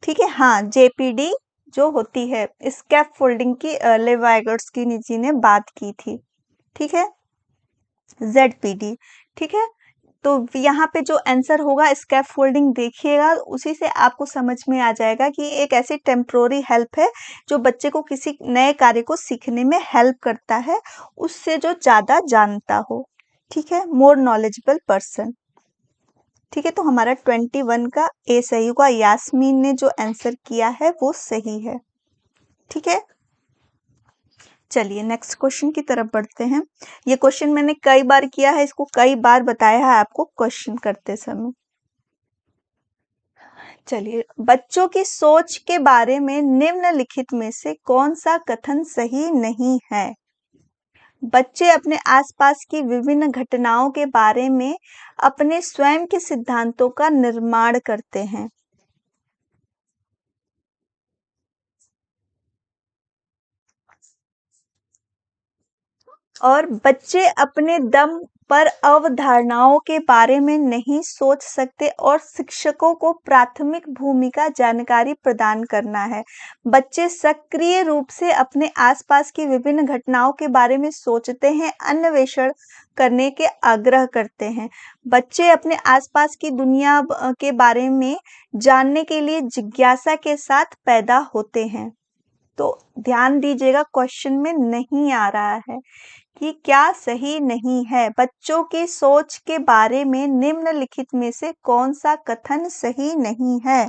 ठीक है, हाँ, जेपीडी जो होती है स्कैफोल्डिंग की, लेवाइगर्स की जी ने बात की थी। ठीक है, जेडपीडी। ठीक है, तो यहाँ पे जो आंसर होगा स्कैफ फोल्डिंग, देखिएगा उसी से आपको समझ में आ जाएगा कि एक ऐसी टेम्प्रोरी हेल्प है जो बच्चे को किसी नए कार्य को सीखने में हेल्प करता है, उससे जो ज्यादा जानता हो। ठीक है, मोर नॉलेजेबल पर्सन। ठीक है, तो हमारा 21 का ए सही होगा। यास्मीन ने जो आंसर किया है वो सही है। ठीक है, चलिए नेक्स्ट क्वेश्चन की तरफ बढ़ते हैं। ये क्वेश्चन मैंने कई बार किया है, इसको कई बार बताया है आपको क्वेश्चन करते समय। चलिए, बच्चों की सोच के बारे में निम्नलिखित में से कौन सा कथन सही नहीं है? बच्चे अपने आसपास की विभिन्न घटनाओं के बारे में अपने स्वयं के सिद्धांतों का निर्माण करते हैं। और बच्चे अपने दम पर अवधारणाओं के बारे में नहीं सोच सकते और शिक्षकों को प्राथमिक भूमिका जानकारी प्रदान करना है। बच्चे सक्रिय रूप से अपने आसपास की विभिन्न घटनाओं के बारे में सोचते हैं, अन्वेषण करने के आग्रह करते हैं। बच्चे अपने आसपास की दुनिया के बारे में जानने के लिए जिज्ञासा के साथ पैदा होते हैं। तो ध्यान दीजिएगा, क्वेश्चन में नहीं आ रहा है कि क्या सही नहीं है। बच्चों की सोच के बारे में निम्नलिखित में से कौन सा कथन सही नहीं है?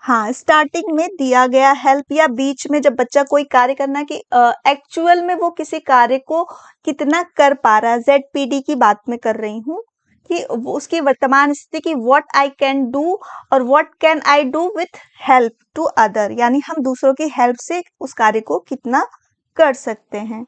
हाँ, स्टार्टिंग में दिया गया हेल्प या बीच में जब बच्चा कोई कार्य करना कि एक्चुअल में वो किसी कार्य को कितना कर पा रहा है, जेडपीडी की बात मैं कर रही हूँ कि उसकी वर्तमान स्थिति की व्हाट आई कैन डू और what can I do with help to other, यानी हम दूसरों की हेल्प से उस कार्य को कितना कर सकते हैं।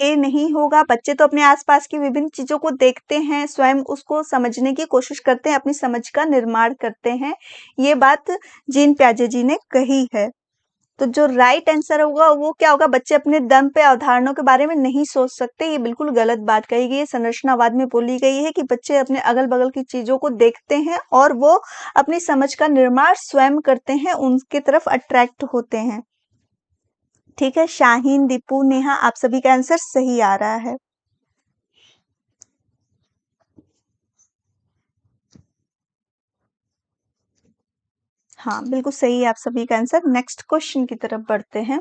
ए नहीं होगा। बच्चे तो अपने आसपास की विभिन्न चीजों को देखते हैं, स्वयं उसको समझने की कोशिश करते हैं, अपनी समझ का निर्माण करते हैं। ये बात जीन प्याजे जी ने कही है। तो जो राइट आंसर होगा वो क्या होगा? बच्चे अपने दम पे अवधारणाओं के बारे में नहीं सोच सकते। ये बिल्कुल गलत बात कही गई है। संरचनावाद में बोली गई है कि बच्चे अपने अगल बगल की चीजों को देखते हैं और वो अपनी समझ का निर्माण स्वयं करते हैं, उनके तरफ अट्रैक्ट होते हैं। ठीक है, शाहीन, दीपू, नेहा, आप सभी का आंसर सही आ रहा है। हाँ, बिल्कुल सही है आप सभी का आंसर। नेक्स्ट क्वेश्चन की तरफ बढ़ते हैं।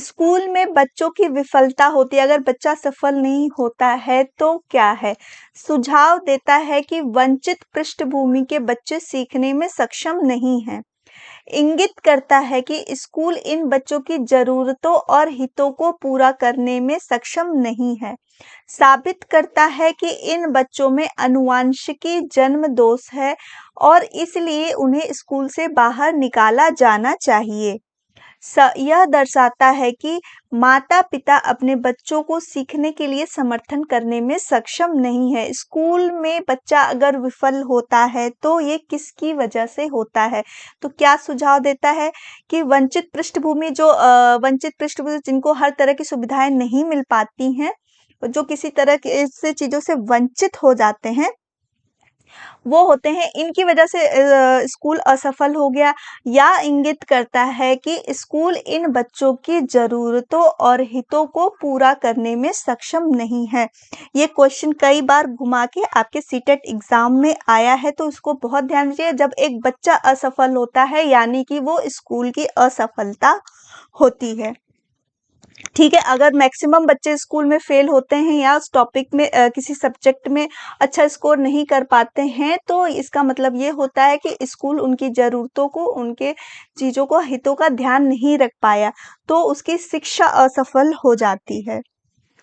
स्कूल में बच्चों की विफलता होती है, अगर बच्चा सफल नहीं होता है तो क्या है? सुझाव देता है कि वंचित पृष्ठभूमि के बच्चे सीखने में सक्षम नहीं हैं। इंगित करता है कि स्कूल इन बच्चों की जरूरतों और हितों को पूरा करने में सक्षम नहीं है। साबित करता है कि इन बच्चों में आनुवंशिकी जन्म दोष है और इसलिए उन्हें स्कूल से बाहर निकाला जाना चाहिए। यह दर्शाता है कि माता-पिता अपने बच्चों को सीखने के लिए समर्थन करने में सक्षम नहीं है। स्कूल में बच्चा अगर विफल होता है तो ये किसकी वजह से होता है? तो क्या सुझाव देता है कि वंचित पृष्ठभूमि जिनको हर तरह की सुविधाएं नहीं मिल पाती हैं, जो किसी तरह के से चीज़ों से वंचित हो जाते हैं, वो होते हैं, इनकी वजह से स्कूल असफल हो गया। या इंगित करता है कि स्कूल इन बच्चों की ज़रूरतों और हितों को पूरा करने में सक्षम नहीं है। ये क्वेश्चन कई बार घुमा के आपके सीटेट एग्ज़ाम में आया है, तो इसको बहुत ध्यान दीजिए। जब एक बच्चा असफल होता है यानी कि वो स्कूल की असफलता होती है। ठीक है, अगर मैक्सिमम बच्चे स्कूल में फेल होते हैं या उस टॉपिक में किसी सब्जेक्ट में अच्छा स्कोर नहीं कर पाते हैं, तो इसका मतलब ये होता है कि स्कूल उनकी ज़रूरतों को, उनके चीज़ों को, हितों का ध्यान नहीं रख पाया, तो उसकी शिक्षा असफल हो जाती है।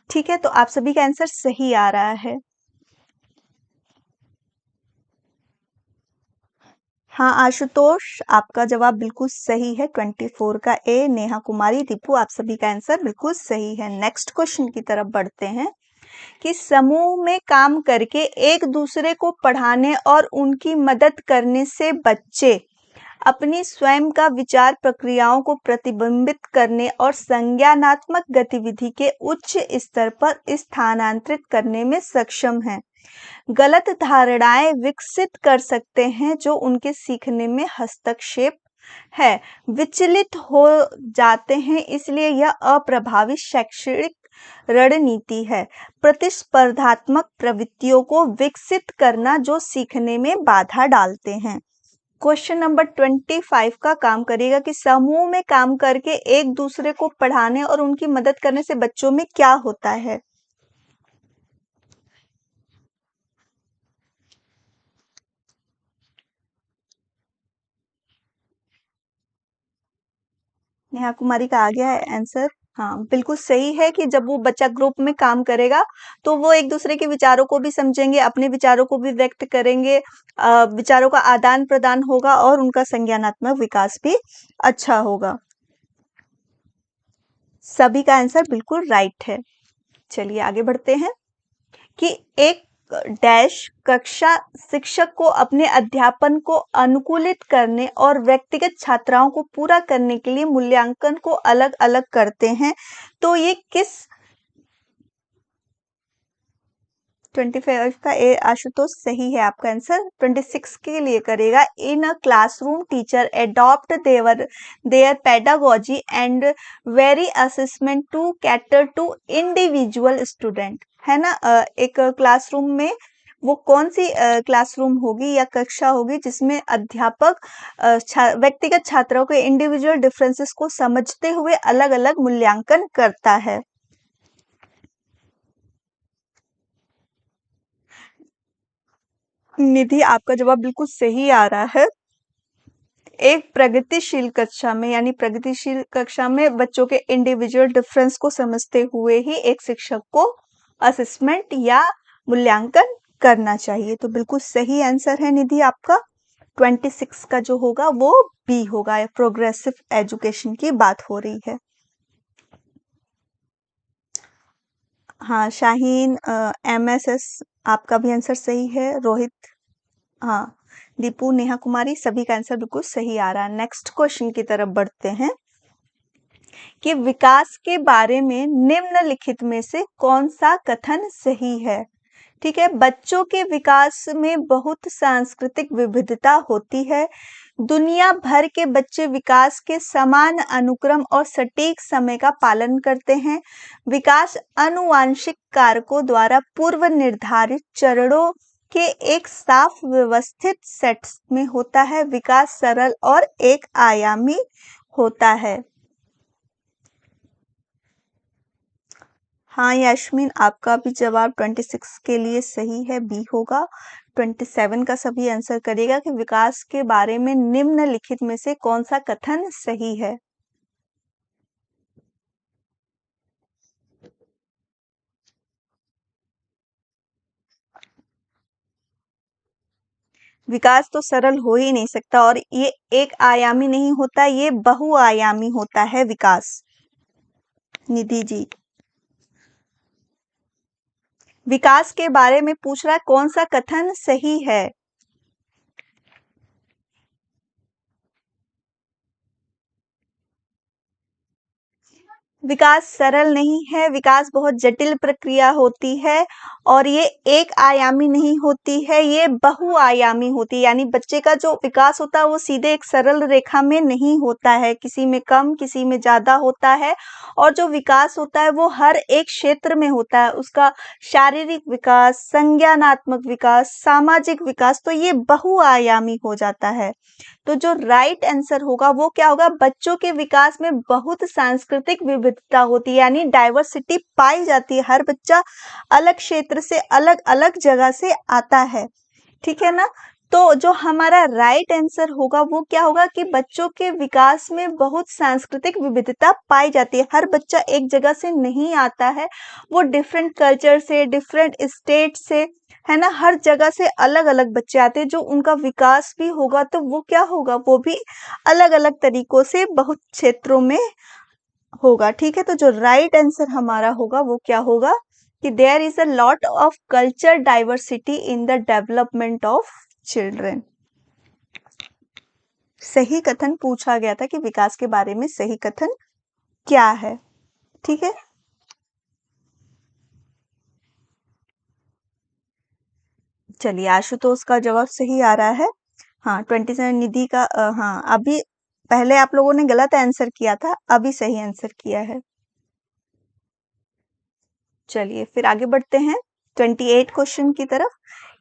ठीक है, तो आप सभी का आंसर सही आ रहा है। हाँ, आशुतोष, आपका जवाब बिल्कुल सही है। 24 का ए। नेहा कुमारी, दीपू, आप सभी का आंसर बिल्कुल सही है। नेक्स्ट क्वेश्चन की तरफ बढ़ते हैं कि समूह में काम करके एक दूसरे को पढ़ाने और उनकी मदद करने से बच्चे अपनी स्वयं का विचार प्रक्रियाओं को प्रतिबिंबित करने और संज्ञानात्मक गतिविधि के उच्च स्तर पर स्थानांतरित करने में सक्षम हैं। गलत धारणाएं विकसित कर सकते हैं जो उनके सीखने में हस्तक्षेप है, विचलित हो जाते हैं, इसलिए यह अप्रभावी शैक्षणिक रणनीति है। प्रतिस्पर्धात्मक प्रवृत्तियों को विकसित करना जो सीखने में बाधा डालते हैं। क्वेश्चन नंबर 25 का काम करेगा कि समूह में काम करके एक दूसरे को पढ़ाने और उनकी मदद करने से बच्चों में क्या होता है? नेहा कुमारी का आ गया है आंसर। हाँ, बिल्कुल सही है कि जब वो बच्चा ग्रुप में काम करेगा, तो वो एक-दूसरे के विचारों को भी समझेंगे, अपने विचारों को भी व्यक्त करेंगे, विचारों का आदान-प्रदान होगा और उनका संज्ञानात्मक विकास भी अच्छा होगा। सभी का आंसर बिल्कुल राइट है। चलिए आगे बढ़ते हैं कि एक डैश कक्षा शिक्षक को अपने अध्यापन को अनुकूलित करने और व्यक्तिगत छात्राओं को पूरा करने के लिए मूल्यांकन को अलग-अलग करते हैं। तो ये किस 25 का ए आशुतोष सही है आपका आंसर। 26 के लिए करेगा in a classroom teacher adopt their pedagogy and vary assessment to cater to individual student, है ना। एक क्लासरूम में वो कौन सी क्लासरूम होगी या कक्षा होगी जिसमें अध्यापक व्यक्तिगत छात्रों के इंडिविजुअल डिफरेंसेस को समझते हुए अलग-अलग मूल्यांकन करता है। निधि, आपका जवाब बिल्कुल सही आ रहा है। एक प्रगतिशील कक्षा में यानी प्रगतिशील कक्षा में बच्चों के इंडिविजुअल डिफरेंस को समझते हुए ही एक शिक्षक को असेसमेंट या मूल्यांकन करना चाहिए। तो बिल्कुल सही आंसर है निधि आपका। 26 का जो होगा वो बी होगा, प्रोग्रेसिव एजुकेशन की बात हो रही है। हाँ शाहीन, MSS आपका भी आंसर सही है। रोहित, हाँ दीपू, नेहा कुमारी, सभी का आंसर बिल्कुल सही आ रहा है। नेक्स्ट क्वेश्चन की तरफ बढ़ते हैं कि विकास के बारे में निम्नलिखित में से कौन सा कथन सही है। ठीक है, बच्चों के विकास में बहुत सांस्कृतिक विविधता होती है। दुनिया भर के बच्चे विकास के समान अनुक्रम और सटीक समय का पालन करते हैं। विकास आनुवांशिक कारकों द्वारा पूर्व निर्धारित चरणों के एक साफ व्यवस्थित सेट में होता है। विकास सरल और एक आयामी होता है। हाँ यास्मीन, आपका भी जवाब 26 के लिए सही है, बी होगा। 27 का सभी आंसर करेगा कि विकास के बारे में निम्नलिखित में से कौन सा कथन सही है। विकास तो सरल हो ही नहीं सकता और ये एक आयामी नहीं होता, ये बहुआयामी होता है विकास। निधि जी, विकास के बारे में पूछ रहा है कौन सा कथन सही है। विकास सरल नहीं है, विकास बहुत जटिल प्रक्रिया होती है और ये एक आयामी नहीं होती है, ये बहुआयामी होती है। यानी बच्चे का जो विकास होता है वो सीधे एक सरल रेखा में नहीं होता है, किसी में कम किसी में ज्यादा होता है। और जो विकास होता है वो हर एक क्षेत्र में होता है, उसका शारीरिक विकास, संज्ञानात्मक विकास, सामाजिक विकास, तो ये बहुआयामी हो जाता है। तो जो राइट आंसर होगा वो क्या होगा, बच्चों के विकास में बहुत सांस्कृतिक विविधता होती है, यानी डाइवर्सिटी पाई जाती है। हर बच्चा अलग क्षेत्र से, अलग अलग जगह से आता है, ठीक है ना। तो जो हमारा राइट आंसर होगा वो क्या होगा कि बच्चों के विकास में बहुत सांस्कृतिक विविधता पाई जाती है। हर बच्चा एक जगह से नहीं आता है, वो डिफरेंट कल्चर से, डिफरेंट स्टेट से, है ना, हर जगह से अलग अलग बच्चे आते हैं। जो उनका विकास भी होगा तो वो क्या होगा, वो भी अलग अलग तरीकों से बहुत क्षेत्रों में होगा। ठीक है, तो जो राइट आंसर हमारा होगा वो क्या होगा कि there is a lot of culture diversity in the development of children. सही कथन पूछा गया था कि विकास के बारे में सही कथन क्या है। ठीक है, चलिए आशुतोष का जवाब सही आ रहा है। हाँ 27 निधि का हाँ अभी पहले आप लोगों ने गलत आंसर किया था, अभी सही आंसर किया है। चलिए फिर आगे बढ़ते हैं 28 क्वेश्चन की तरफ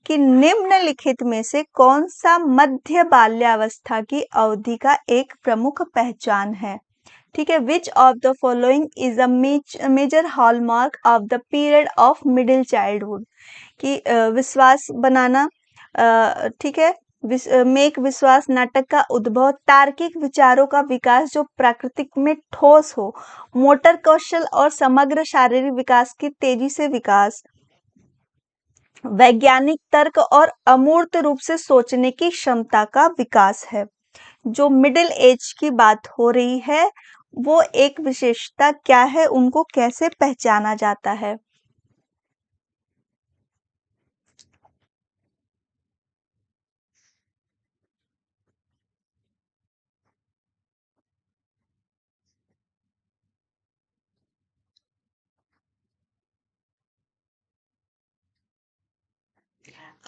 कि निम्नलिखित में से कौन सा मध्य बाल्यावस्था की अवधि का एक प्रमुख पहचान है। ठीक है, which of the following is a major hallmark of the period of middle childhood. कि विश्वास बनाना, ठीक है, मेक विश्वास नाटक का उद्भव, तार्किक विचारों का विकास जो प्राकृतिक में ठोस हो, मोटर कौशल और समग्र शारीरिक विकास की तेजी से विकास, वैज्ञानिक तर्क और अमूर्त रूप से सोचने की क्षमता का विकास है। जो मिडिल एज की बात हो रही है, वो एक विशेषता क्या है, उनको कैसे पहचाना जाता है?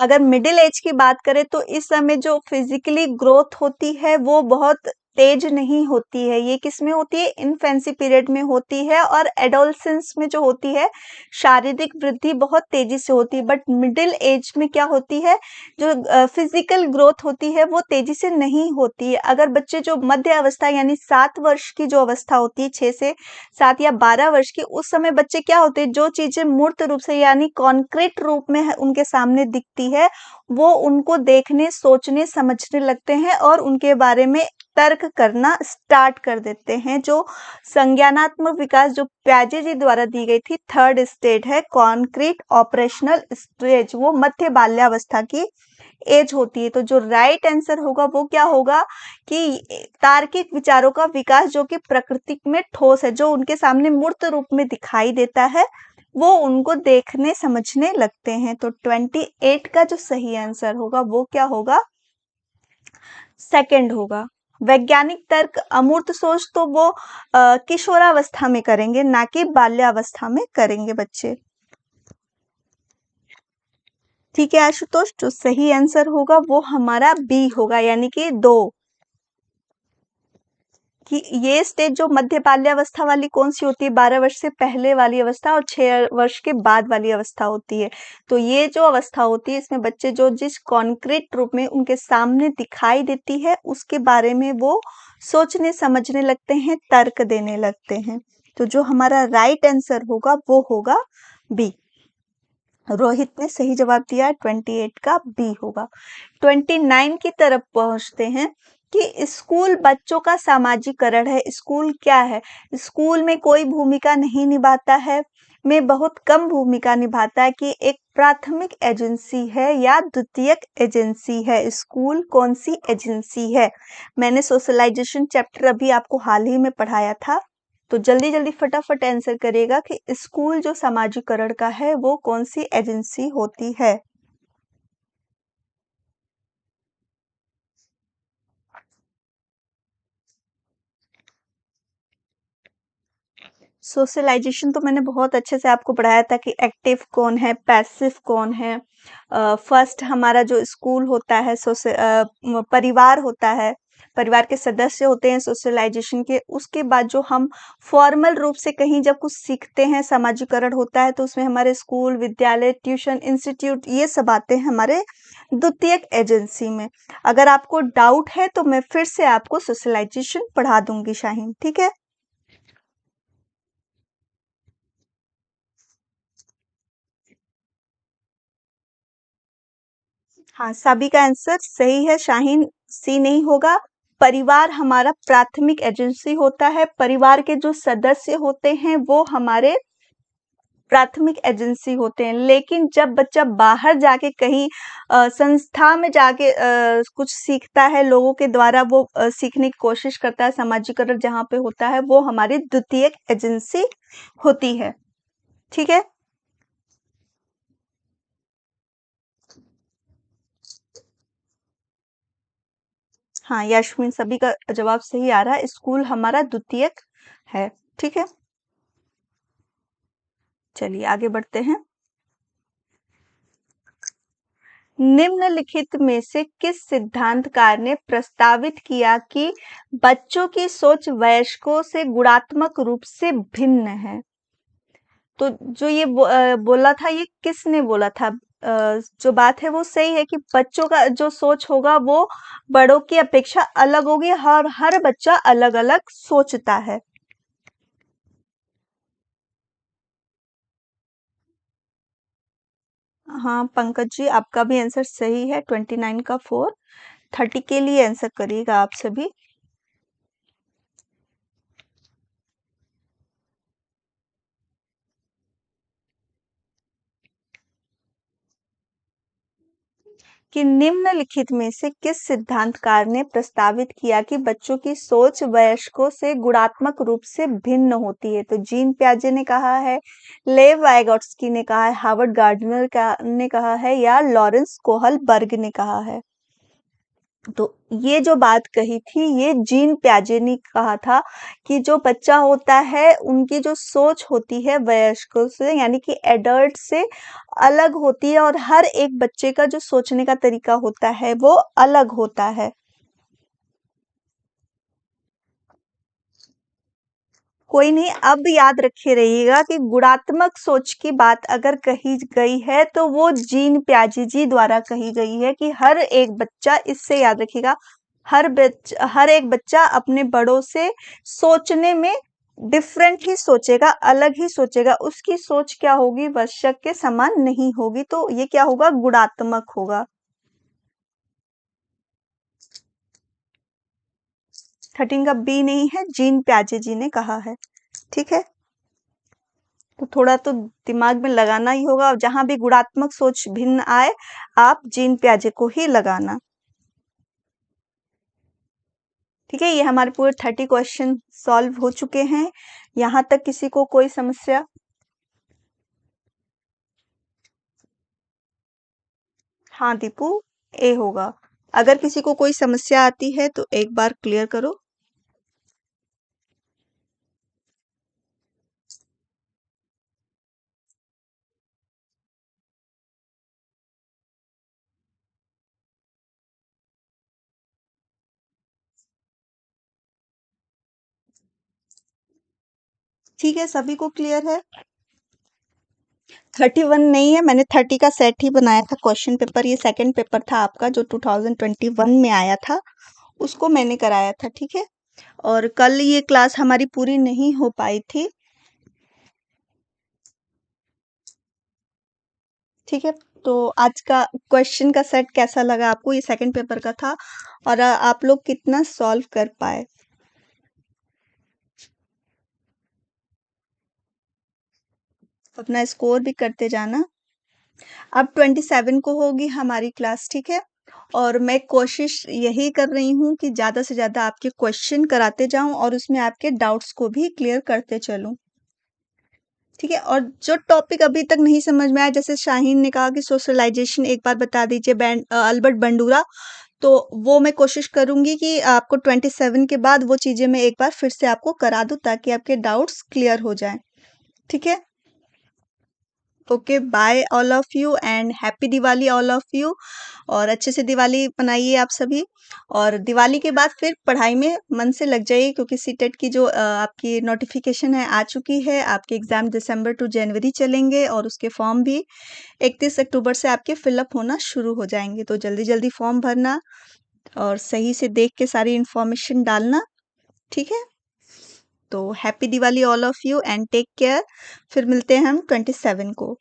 अगर मिडिल एज की बात करें तो इस समय जो फिजिकली ग्रोथ होती है वो बहुत तेज नहीं होती है। ये किस में होती है? इन्फेंसी पीरियड में होती है, और एडोलसेंस में जो होती है शारीरिक वृद्धि बहुत तेजी से होती है। बट मिडिल एज में क्या होती है, जो फिजिकल ग्रोथ होती है वो तेजी से नहीं होती है। अगर बच्चे जो मध्य अवस्था यानी 7 वर्ष की जो अवस्था होती है, 6 से 7 या 12 वर्ष की, उस समय बच्चे क्या होते हैं, जो चीजें मूर्त रूप से यानी कॉन्क्रीट रूप में उनके सामने दिखती है, वो उनको देखने, सोचने, समझने लगते हैं और उनके बारे में तर्क करना स्टार्ट कर देते हैं। जो संज्ञानात्मक विकास जो प्याजे जी द्वारा दी गई थी, थर्ड स्टेज है कॉन्क्रीट ऑपरेशनल स्टेज, वो मध्य बाल्यावस्था की एज होती है। तो जो राइट आंसर होगा वो क्या होगा कि तार्किक विचारों का विकास जो कि प्रकृति में ठोस है, जो उनके सामने मूर्त रूप में दिखाई देता है, वो उनको देखने समझने लगते हैं। तो 28 का जो सही आंसर होगा वो क्या होगा? सेकंड होगा। वैज्ञानिक तर्क, अमूर्त सोच तो वो किशोरावस्था में करेंगे, ना कि बाल्यावस्था में करेंगे बच्चे। ठीक है आशुतोष, जो सही आंसर होगा वो हमारा बी होगा, यानी कि 2। कि ये स्टेज जो मध्य बाल्यावस्था वाली कौन सी होती है? 12 वर्ष से पहले वाली अवस्था और 6 वर्ष के बाद वाली अवस्था होती है। तो ये जो अवस्था होती है, इसमें बच्चे जो जिस कॉन्क्रीट रूप में उनके सामने दिखाई देती है उसके बारे में वो सोचने समझने लगते हैं, तर्क देने लगते हैं। तो जो हमारा राइट आंसर होगा वो होगा बी। रोहित ने सही जवाब दिया है, 28 का बी होगा। 29 की तरफ पहुंचते हैं कि स्कूल बच्चों का सामाजिकरण है। स्कूल क्या है? स्कूल में कोई भूमिका नहीं निभाता है, में बहुत कम भूमिका निभाता है, कि एक प्राथमिक एजेंसी है या द्वितीयक एजेंसी है। स्कूल कौन सी एजेंसी है? मैंने सोशलाइजेशन चैप्टर अभी आपको हाल ही में पढ़ाया था। तो जल्दी जल्दी फटाफट आंसर करिएगा कि स्कूल जो समाजीकरण का है वो कौन सी एजेंसी होती है? सोशलाइजेशन तो मैंने बहुत अच्छे से आपको पढ़ाया था कि एक्टिव कौन है, पैसिव कौन है। फर्स्ट हमारा जो स्कूल होता है, परिवार होता है, परिवार के सदस्य होते हैं सोशलाइजेशन के। उसके बाद जो हम फॉर्मल रूप से कहीं जब कुछ सीखते हैं, समाजीकरण होता है, तो उसमें हमारे स्कूल, विद्यालय, ट्यूशन, इंस्टीट्यूट, ये सब आते हैं हमारे द्वितीयक एजेंसी में। अगर आपको डाउट है तो मैं फिर से आपको सोशलाइजेशन पढ़ा दूंगी शाहीन, ठीक है? हाँ, सभी का आंसर सही है शाहीन, सी नहीं होगा। परिवार हमारा प्राथमिक एजेंसी होता है। परिवार के जो सदस्य होते हैं वो हमारे प्राथमिक एजेंसी होते हैं। लेकिन जब बच्चा बाहर जाके कहीं संस्था में जाके कुछ सीखता है, लोगों के द्वारा वो सीखने की कोशिश करता है, समाजीकरण जहाँ पे होता है, वो हमारी द्वितीयक एजेंसी होती है। ठीक है? हाँ, यास्मीन, सभी का जवाब सही आ रहा है। स्कूल हमारा द्वितीयक है। ठीक है? चलिए आगे बढ़ते हैं। निम्नलिखित में से किस सिद्धांतकार ने प्रस्तावित किया कि बच्चों की सोच वयस्कों से गुणात्मक रूप से भिन्न है? तो जो ये बोला था, ये किसने बोला था? जो बात है वो सही है कि बच्चों का जो सोच होगा वो बड़ों की अपेक्षा अलग होगी, हर बच्चा अलग अलग सोचता है। हाँ पंकज जी, आपका भी आंसर सही है। 29 का 4, 30 के लिए आंसर करिएगा आप सभी। कि निम्नलिखित में से किस सिद्धांतकार ने प्रस्तावित किया कि बच्चों की सोच वयस्कों से गुणात्मक रूप से भिन्न होती है? तो जीन पियाजे ने कहा है, लेव वाइगोट्स्की ने कहा है, हार्वर्ड गार्डनर ने कहा है, या लॉरेंस कोहलबर्ग ने कहा है? तो ये जो बात कही थी, ये जीन पियाजे ने कहा था कि जो बच्चा होता है उनकी जो सोच होती है वयस्कों से यानी कि एडल्ट से अलग होती है, और हर एक बच्चे का जो सोचने का तरीका होता है वो अलग होता है। कोई नहीं, अब याद रखे रहिएगा कि गुणात्मक सोच की बात अगर कही गई है तो वो जीन पियाजे जी द्वारा कही गई है कि हर एक बच्चा, इससे याद रखिएगा, हर एक बच्चा अपने बड़ों से सोचने में डिफरेंट ही सोचेगा, अलग ही सोचेगा। उसकी सोच क्या होगी, वयस्क के समान नहीं होगी। तो ये क्या होगा, गुणात्मक होगा। 13 का बी नहीं है, जीन पियाजे जी ने कहा है। ठीक है, तो थोड़ा तो दिमाग में लगाना ही होगा, और जहां भी गुणात्मक सोच भिन्न आए, आप जीन पियाजे को ही लगाना। ठीक है, ये हमारे पूरे 30 क्वेश्चन सॉल्व हो चुके हैं। यहाँ तक किसी को कोई समस्या? हाँ दीपू, ए होगा। अगर किसी को कोई समस्या आती है तो एक बार क्लियर करो। ठीक है, सभी को क्लियर है? 31 नहीं है, मैंने 30 का सेट ही बनाया था क्वेश्चन पेपर। ये सेकंड पेपर था आपका जो 2021 में आया था, उसको मैंने कराया था। ठीक है, और कल ये क्लास हमारी पूरी नहीं हो पाई थी। ठीक है, तो आज का क्वेश्चन का सेट कैसा लगा आपको? ये सेकंड पेपर का था, और आप लोग कितना सॉल्व कर पाए? अपना स्कोर भी करते जाना। अब 27 को होगी हमारी क्लास। ठीक है, और मैं कोशिश यही कर रही हूँ कि ज़्यादा से ज़्यादा आपके क्वेश्चन कराते जाऊं और उसमें आपके डाउट्स को भी क्लियर करते चलूं। ठीक है, और जो टॉपिक अभी तक नहीं समझ में आया, जैसे शाहीन ने कहा कि सोशलाइजेशन एक बार बता दीजिए, अल्बर्ट बंडूरा, तो वो मैं कोशिश करूंगी कि आपको 27 के बाद वो चीज़ें मैं एक बार फिर से आपको करा दूं, ताकि आपके डाउट्स क्लियर हो जाएं। ठीक है, okay, bye all of you and happy Diwali all of you. और अच्छे से दिवाली मनाइए आप सभी, और दिवाली के बाद फिर पढ़ाई में मन से लग जाइए, क्योंकि सीटेट की जो आपकी नोटिफिकेशन है आ चुकी है। आपके एग्जाम दिसंबर टू जनवरी चलेंगे, और उसके फॉर्म भी 31 अक्टूबर से आपके फिलअप होना शुरू हो जाएंगे। तो जल्दी जल्दी फॉर्म भरना, और सही से देख के सारी इंफॉर्मेशन डालना। ठीक है, तो happy Diwali all of you and take care. फिर मिलते हैं हम 27 को।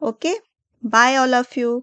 Okay, bye all of you.